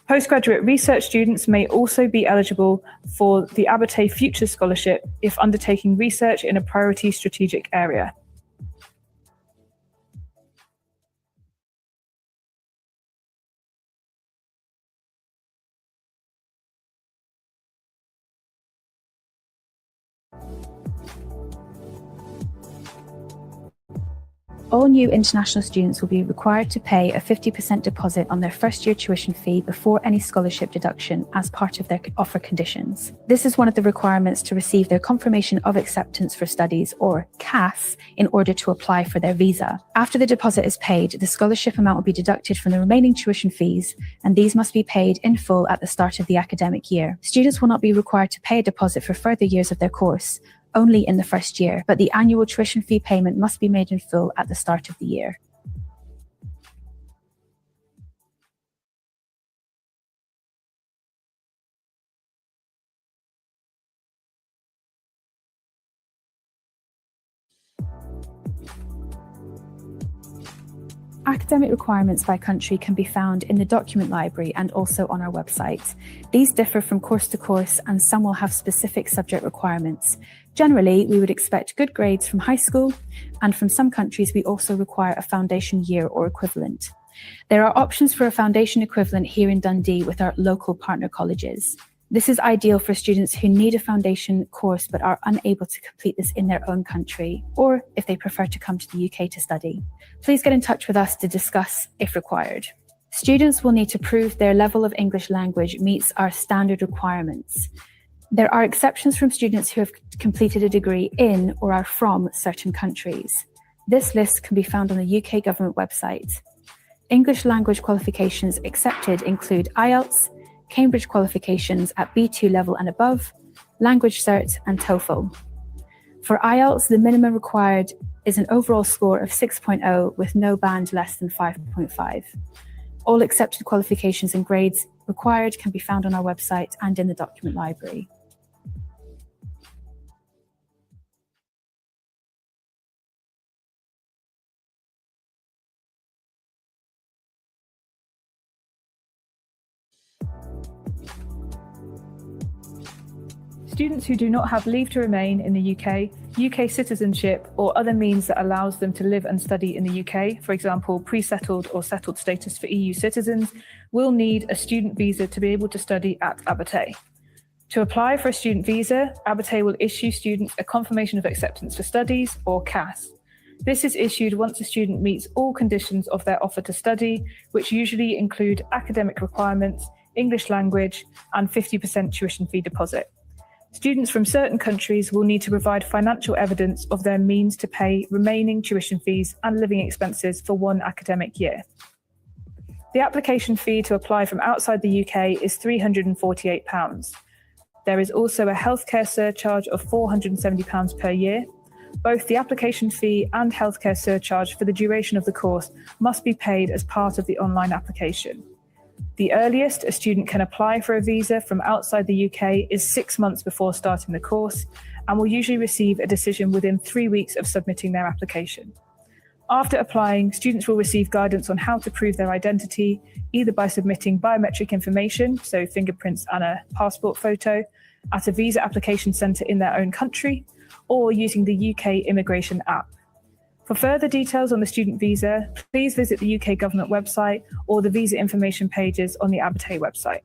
Postgraduate research students may also be eligible for the Abertay Future Scholarship if undertaking research in a priority strategic area. All new international students will be required to pay a 50% deposit on their first year tuition fee before any scholarship deduction as part of their offer conditions. This is one of the requirements to receive their confirmation of acceptance for studies, or CAS, in order to apply for their visa. After the deposit is paid, the scholarship amount will be deducted from the remaining tuition fees, and these must be paid in full at the start of the academic year. Students will not be required to pay a deposit for further years of their course, only in the first year, but the annual tuition fee payment must be made in full at the start of the year. Academic requirements by country can be found in the document library and also on our website. These differ from course to course, and some will have specific subject requirements. Generally, we would expect good grades from high school, and from some countries we also require a foundation year or equivalent. There are options for a foundation equivalent here in Dundee with our local partner colleges. This is ideal for students who need a foundation course but are unable to complete this in their own country, or if they prefer to come to the UK to study. Please get in touch with us to discuss if required. Students will need to prove their level of English language meets our standard requirements. There are exceptions from students who have completed a degree in or are from certain countries. This list can be found on the UK government website. English language qualifications accepted include IELTS, Cambridge qualifications at B2 level and above, language cert and TOEFL. For IELTS, the minimum required is an overall score of 6.0 with no band less than 5.5. All accepted qualifications and grades required can be found on our website and in the document library. Students who do not have leave to remain in the UK, UK citizenship, or other means that allows them to live and study in the UK, for example, pre-settled or settled status for EU citizens, will need a student visa to be able to study at Abertay. To apply for a student visa, Abertay will issue students a confirmation of acceptance for studies, or CAS. This is issued once a student meets all conditions of their offer to study, which usually include academic requirements, English language, and 50% tuition fee deposit. Students from certain countries will need to provide financial evidence of their means to pay remaining tuition fees and living expenses for one academic year. The application fee to apply from outside the UK is £348. There is also a healthcare surcharge of £470 per year. Both the application fee and healthcare surcharge for the duration of the course must be paid as part of the online application. The earliest a student can apply for a visa from outside the UK is 6 months before starting the course, and will usually receive a decision within 3 weeks of submitting their application. After applying, students will receive guidance on how to prove their identity, either by submitting biometric information, so fingerprints and a passport photo, at a visa application centre in their own country, or using the UK immigration app. For further details on the student visa, please visit the UK government website or the visa information pages on the Abertay website.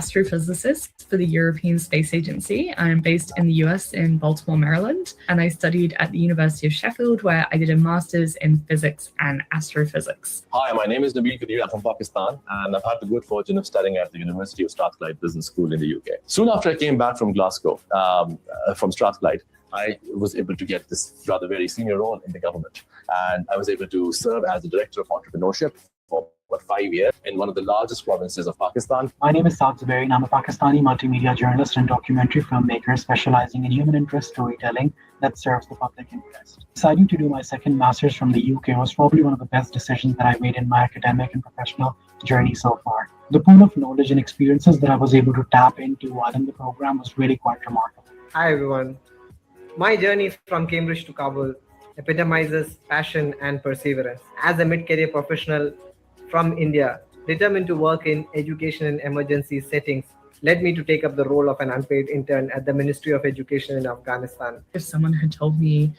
Astrophysicist for the European Space Agency. I'm based in the US in Baltimore, Maryland, and I studied at the University of Sheffield, where I did a master's in physics and astrophysics. Hi, my name is Nabil Kadir. I'm from Pakistan, and I've had the good fortune of studying at the University of Strathclyde Business School in the UK. Soon after I came back from Glasgow, from Strathclyde, I was able to get this rather very senior role in the government, and I was able to serve as the Director of Entrepreneurship for about 5 years in one of the largest provinces of Pakistan. My name is Saad Zubairi, and I'm a Pakistani multimedia journalist and documentary filmmaker specializing in human interest storytelling that serves the public interest. Deciding to do my second master's from the UK was probably one of the best decisions that I made in my academic and professional journey so far. The pool of knowledge and experiences that I was able to tap into while in the program was really quite remarkable. Hi everyone. My journey from Cambridge to Kabul epitomizes passion and perseverance. As a mid-career professional from India, determined to work in education and emergency settings, led me to take up the role of an unpaid intern at the Ministry of Education in Afghanistan. If someone had told me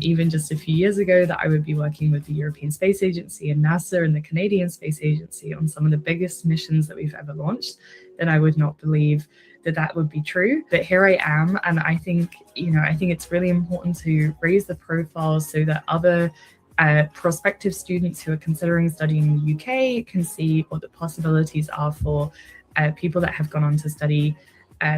even just a few years ago that I would be working with the European Space Agency and NASA and the Canadian Space Agency on some of the biggest missions that we've ever launched, then I would not believe that that would be true. But here I am, and I think it's really important to raise the profile so that other prospective students who are considering studying in the UK can see what the possibilities are for people that have gone on to study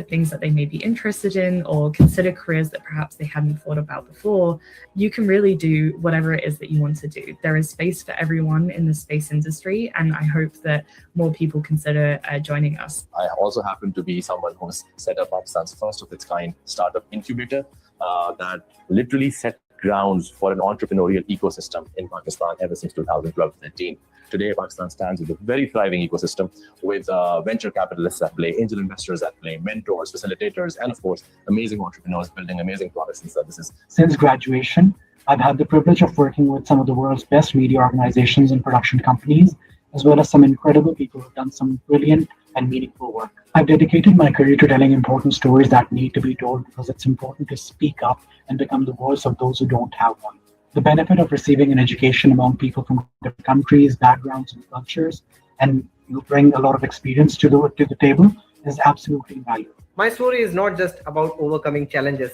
things that they may be interested in or consider careers that perhaps they hadn't thought about before. You can really do whatever it is that you want to do. There is space for everyone in the space industry, and I hope that more people consider joining us. I also happen to be someone who's set up Pakistan's first of its kind startup incubator that literally set grounds for an entrepreneurial ecosystem in Pakistan ever since 2012-13. Today, Pakistan stands with a very thriving ecosystem with venture capitalists at play, angel investors at play, mentors, facilitators, and of course, amazing entrepreneurs building amazing products and services. Since graduation, I've had the privilege of working with some of the world's best media organizations and production companies, as well as some incredible people who've done some brilliant and meaningful work. I've dedicated my career to telling important stories that need to be told because it's important to speak up and become the voice of those who don't have one. The benefit of receiving an education among people from different countries, backgrounds, and cultures, and you bring a lot of experience to the table is absolutely invaluable. My story is not just about overcoming challenges.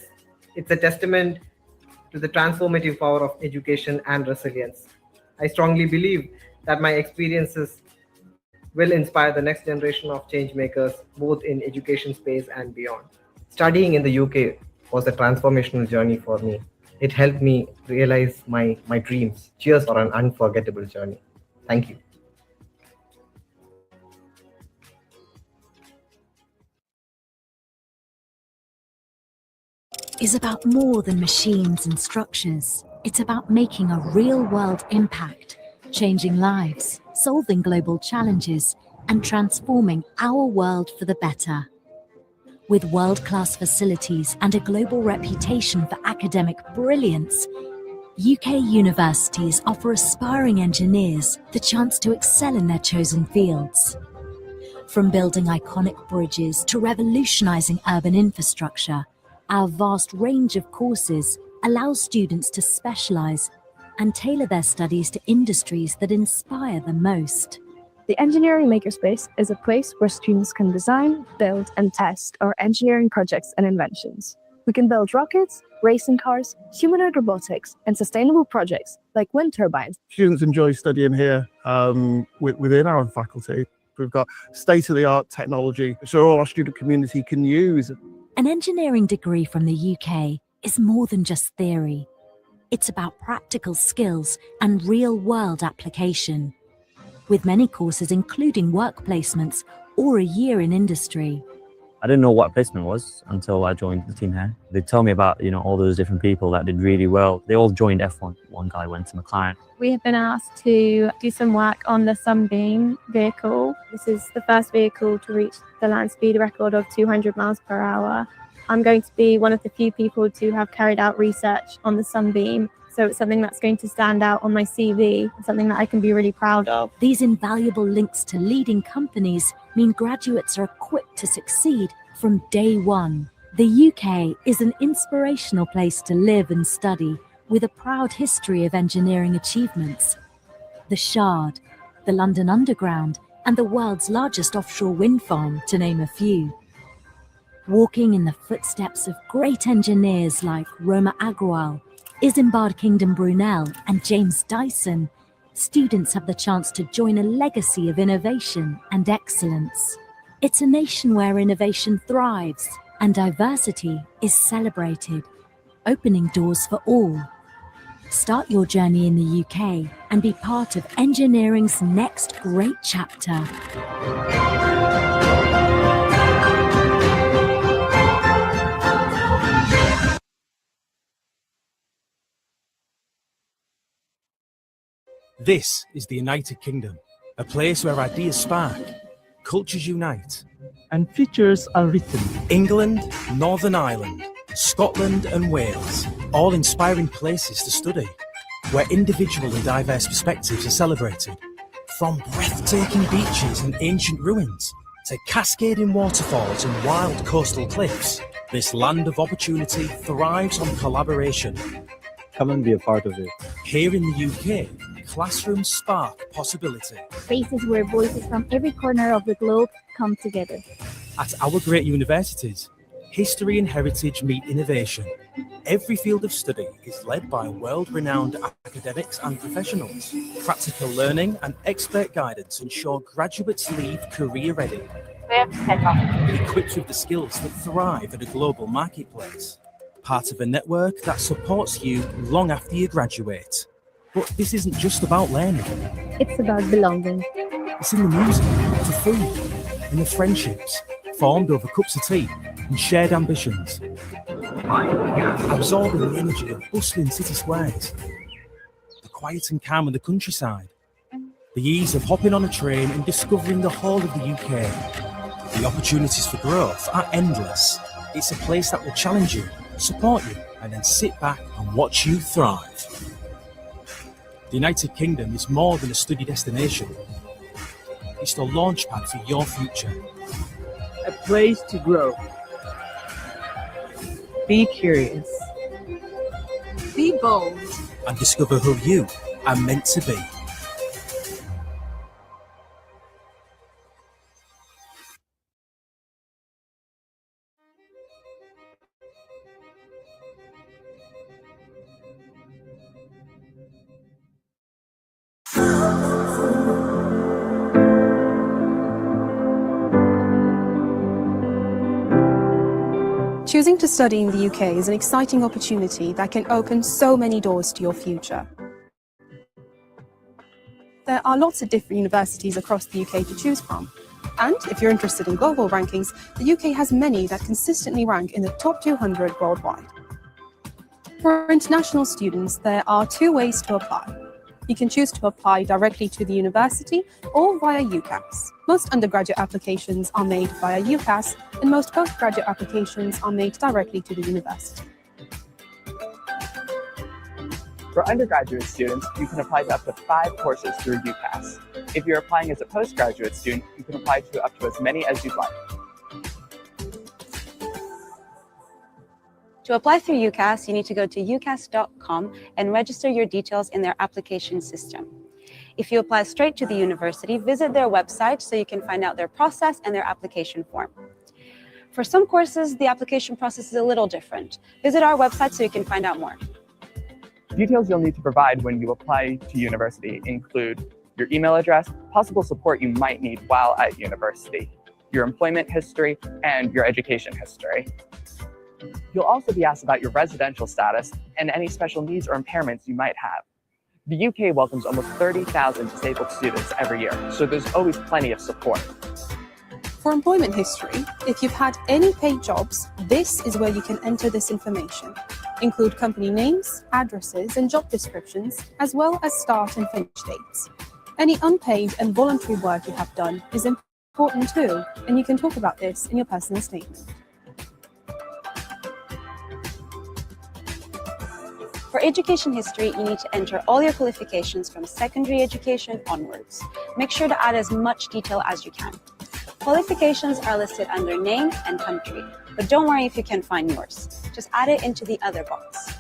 It's a testament to the transformative power of education and resilience. I strongly believe that my experiences will inspire the next generation of change makers, both in education space and beyond. Studying in the UK was a transformational journey for me. It helped me realize my dreams. Cheers for an unforgettable journey. Thank you. Is about more than machines and structures. It's about making a real-world impact, changing lives, solving global challenges, and transforming our world for the better. With world-class facilities and a global reputation for academic brilliance, UK universities offer aspiring engineers the chance to excel in their chosen fields. From building iconic bridges to revolutionizing urban infrastructure, our vast range of courses allows students to specialize and tailor their studies to industries that inspire them most. The Engineering Makerspace is a place where students can design, build, and test our engineering projects and inventions. We can build rockets, racing cars, humanoid robotics, and sustainable projects like wind turbines. Students enjoy studying here within our faculty. We've got state-of-the-art technology, so all our student community can use. An engineering degree from the UK is more than just theory. It's about practical skills and real-world application, with many courses including work placements or a year in industry. I didn't know what placement was until I joined the team here. They told me about, all those different people that did really well. They all joined F1. One guy went to McLaren. We have been asked to do some work on the Sunbeam vehicle. This is the first vehicle to reach the land speed record of 200 miles per hour. I'm going to be one of the few people to have carried out research on the Sunbeam So it's something that's going to stand out on my CV, something that I can be really proud of. These invaluable links to leading companies mean graduates are equipped to succeed from day one. The UK is an inspirational place to live and study, with a proud history of engineering achievements. The Shard, the London Underground, and the world's largest offshore wind farm, to name a few. Walking in the footsteps of great engineers like Roma Agrawal, Isambard Kingdom Brunel, and James Dyson, students have the chance to join a legacy of innovation and excellence. It's a nation where innovation thrives and diversity is celebrated, opening doors for all. Start your journey in the UK and be part of engineering's next great chapter. This is the United Kingdom, a place where ideas spark, cultures unite, and futures are written. England, Northern Ireland, Scotland and Wales, all inspiring places to study, where individual and diverse perspectives are celebrated. From breathtaking beaches and ancient ruins to cascading waterfalls and wild coastal cliffs, this land of opportunity thrives on collaboration. Come and be a part of it. Here in the UK, classrooms spark possibility. Spaces where voices from every corner of the globe come together. At our great universities, history and heritage meet innovation. Every field of study is led by world-renowned academics and professionals. Practical learning and expert guidance ensure graduates leave career-ready, equipped with the skills that thrive in a global marketplace. Part of a network that supports you long after you graduate. But this isn't just about learning. It's about belonging. It's in the music, the food, and the friendships formed over cups of tea and shared ambitions. Absorbing the energy of bustling city squares, the quiet and calm of the countryside, the ease of hopping on a train and discovering the whole of the UK. The opportunities for growth are endless. It's a place that will challenge you, support you, and then sit back and watch you thrive. The United Kingdom is more than a study destination. It's the launchpad for your future. A place to grow. Be curious. Be bold. And discover who you are meant to be. Choosing to study in the UK is an exciting opportunity that can open so many doors to your future. There are lots of different universities across the UK to choose from. And if you're interested in global rankings, the UK has many that consistently rank in the top 200 worldwide. For international students, there are two ways to apply. You can choose to apply directly to the university or via UCAS. Most undergraduate applications are made via UCAS, and most postgraduate applications are made directly to the university. For undergraduate students, you can apply to up to 5 courses through UCAS. If you're applying as a postgraduate student, you can apply to up to as many as you'd like. To apply through UCAS, you need to go to ucas.com and register your details in their application system. If you apply straight to the university, visit their website so you can find out their process and their application form. For some courses, the application process is a little different. Visit our website so you can find out more. Details you'll need to provide when you apply to university include your email address, possible support you might need while at university, your employment history, and your education history. You'll also be asked about your residential status and any special needs or impairments you might have. The UK welcomes almost 30,000 disabled students every year, so there's always plenty of support. For employment history, if you've had any paid jobs, this is where you can enter this information. Include company names, addresses, and job descriptions, as well as start and finish dates. Any unpaid and voluntary work you have done is important too, and you can talk about this in your personal statement. For education history, you need to enter all your qualifications from secondary education onwards. Make sure to add as much detail as you can. Qualifications are listed under name and country, but don't worry if you can't find yours. Just add it into the other box.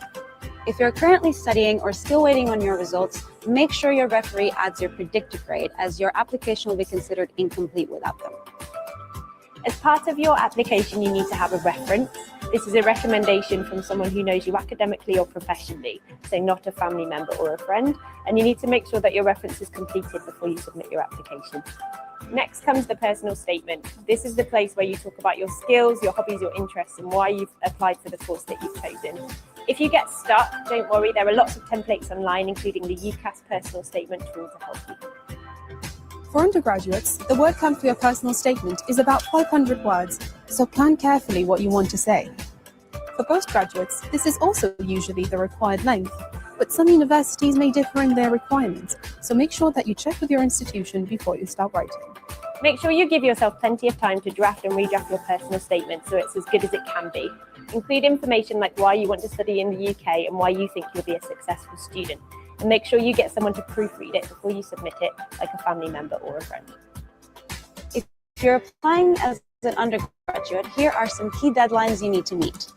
If you're currently studying or still waiting on your results, make sure your referee adds your predicted grade, as your application will be considered incomplete without them. As part of your application, you need to have a reference. This is a recommendation from someone who knows you academically or professionally, so not a family member or a friend, and you need to make sure that your reference is completed before you submit your application. Next comes the personal statement. This is the place where you talk about your skills, your hobbies, your interests, and why you've applied for the course that you've chosen. If you get stuck, don't worry, there are lots of templates online, including the UCAS personal statement tool to help you. For undergraduates, the word count for your personal statement is about 500 words, so plan carefully what you want to say. For postgraduates, this is also usually the required length, but some universities may differ in their requirements, so make sure that you check with your institution before you start writing. Make sure you give yourself plenty of time to draft and redraft your personal statement so it's as good as it can be. Include information like why you want to study in the UK and why you think you'll be a successful student. And make sure you get someone to proofread it before you submit it, like a family member or a friend. If you're applying as an undergraduate, here are some key deadlines you need to meet.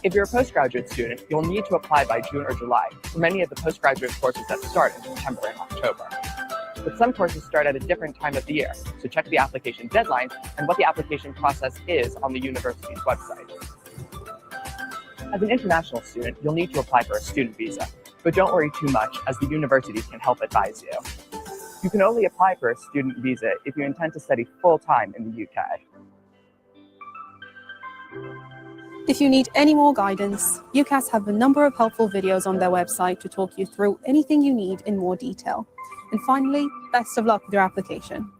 If you're a postgraduate student, you'll need to apply by June or July for many of the postgraduate courses that start in September and October. But some courses start at a different time of the year, so check the application deadline and what the application process is on the university's website. As an international student, you'll need to apply for a student visa, but don't worry too much, as the university can help advise you. You can only apply for a student visa if you intend to study full-time in the UK. If you need any more guidance, UCAS have a number of helpful videos on their website to talk you through anything you need in more detail. And finally, best of luck with your application.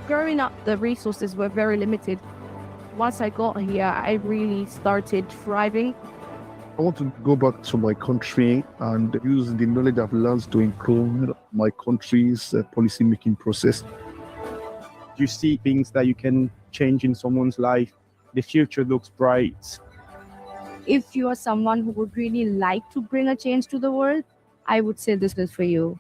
Growing up, the resources were very limited. Once I got here, I really started thriving. I want to go back to my country and use the knowledge I've learned to improve my country's policy-making process. You see things that you can change in someone's life. The future looks bright. If you are someone who would really like to bring a change to the world, I would say this is for you.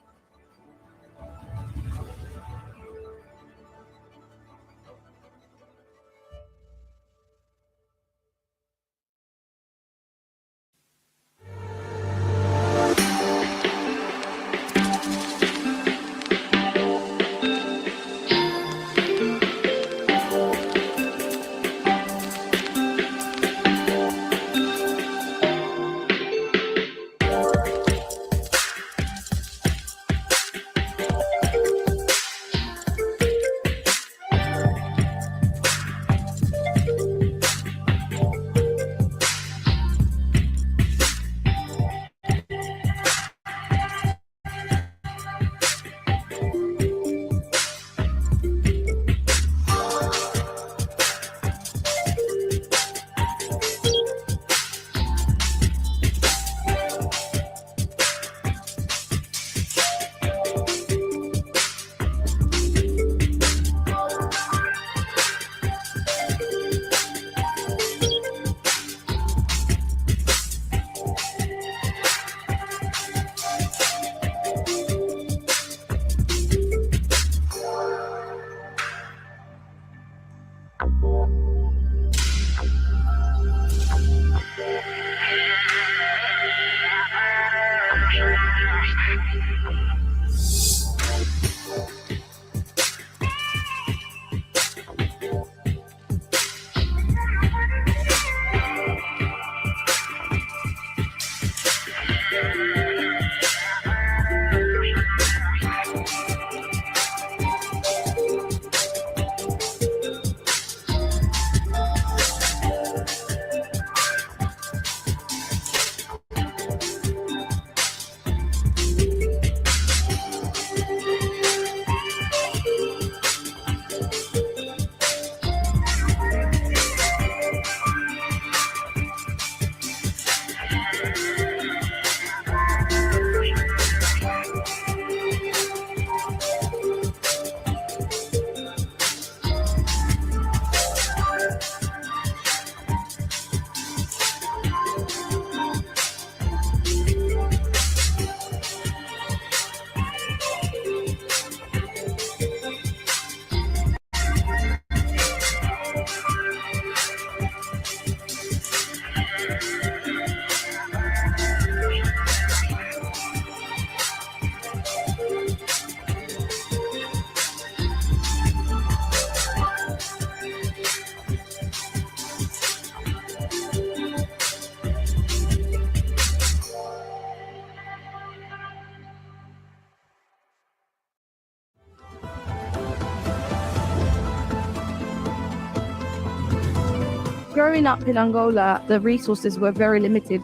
Growing up in Angola, the resources were very limited.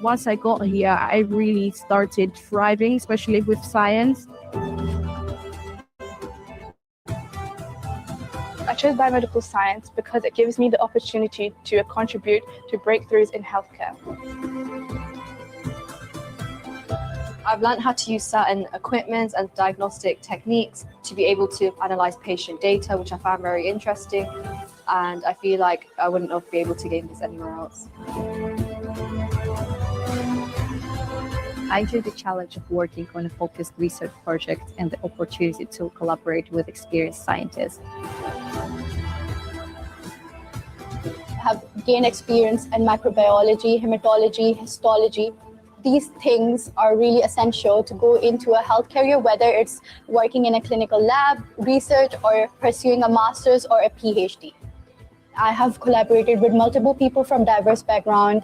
Once I got here, I really started thriving, especially with science. I chose biomedical science because it gives me the opportunity to contribute to breakthroughs in healthcare. I've learned how to use certain equipment and diagnostic techniques to be able to analyze patient data, which I found very interesting. And I feel like I wouldn't have been able to gain this anywhere else. I enjoy the challenge of working on a focused research project and the opportunity to collaborate with experienced scientists. Have gained experience in microbiology, hematology, histology. These things are really essential to go into a health career, whether it's working in a clinical lab, research, or pursuing a master's or a PhD. I have collaborated with multiple people from diverse backgrounds.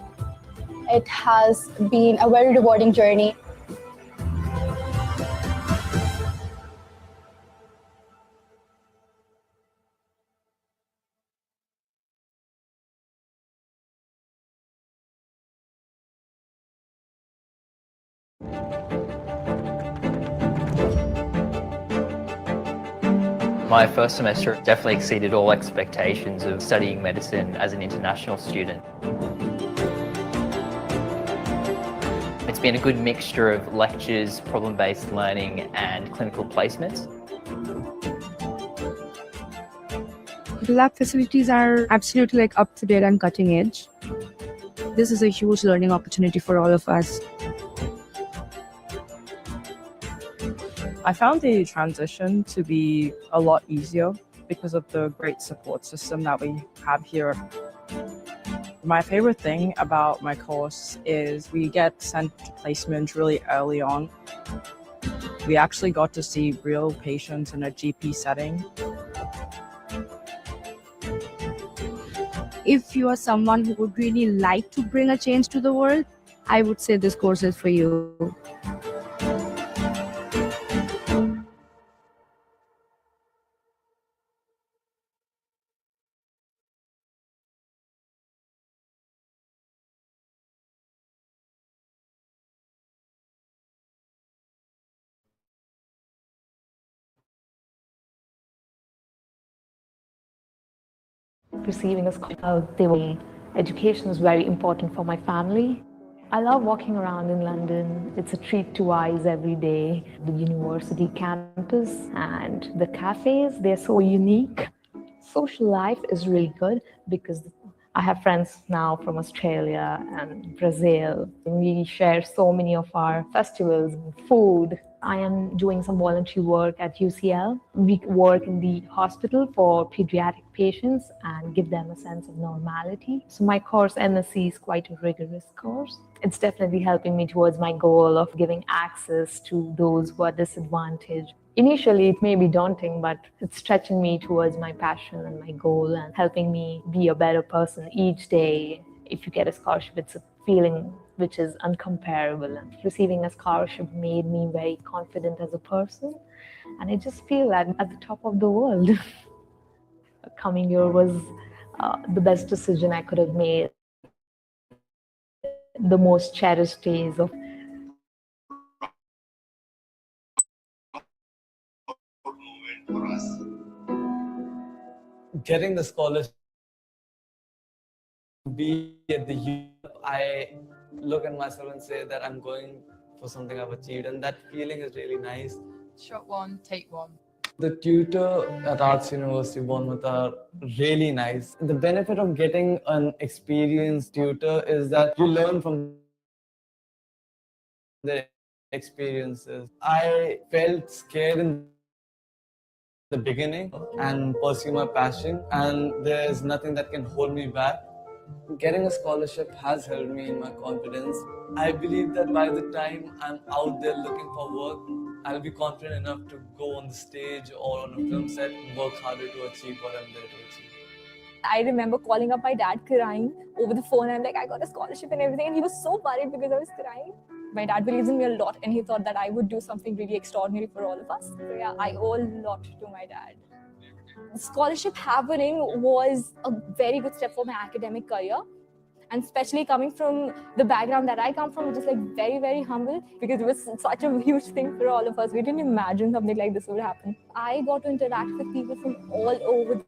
It has been a very rewarding journey. My first semester definitely exceeded all expectations of studying medicine as an international student. It's been a good mixture of lectures, problem-based learning, and clinical placements. The lab facilities are absolutely up to date and cutting edge. This is a huge learning opportunity for all of us. I found the transition to be a lot easier because of the great support system that we have here. My favorite thing about my course is we get sent to placement really early on. We actually got to see real patients in a GP setting. If you are someone who would really like to bring a change to the world, I would say this course is for you. Receiving a scholarship, education is very important for my family. I love walking around in London. It's a treat to eyes every day. The university campus and the cafes, they're so unique. Social life is really good because I have friends now from Australia and Brazil. We share so many of our festivals and food. I am doing some volunteer work at UCL. We work in the hospital for pediatric patients and give them a sense of normality. So my course, MSc, is quite a rigorous course. It's definitely helping me towards my goal of giving access to those who are disadvantaged. Initially, it may be daunting, but it's stretching me towards my passion and my goal and helping me be a better person each day. If you get a scholarship, it's a feeling which is uncomparable. And receiving a scholarship made me very confident as a person. And I just feel that I'm at the top of the world. Coming here was the best decision I could have made. The most cherished days of getting the scholarship, be at the U, I look at myself and say that I'm going for something I've achieved, and that feeling is really nice. Shot one, take one. The tutor at Arts University Bournemouth are really nice. The benefit of getting an experienced tutor is that you learn from their experiences. I felt scared in the beginning and pursue my passion, and there's nothing that can hold me back. Getting a scholarship has helped me in my confidence. I believe that by the time I'm out there looking for work, I'll be confident enough to go on the stage or on a film set and work harder to achieve what I'm there to achieve. I remember calling up my dad crying over the phone. I'm like, I got a scholarship and everything. And he was so worried because I was crying. My dad believes in me a lot and he thought that I would do something really extraordinary for all of us. So yeah, I owe a lot to my dad. Scholarship happening was a very good step for my academic career. And especially coming from the background that I come from, which is like very, very humble, because it was such a huge thing for all of us. We didn't imagine something like this would happen. I got to interact with people from all over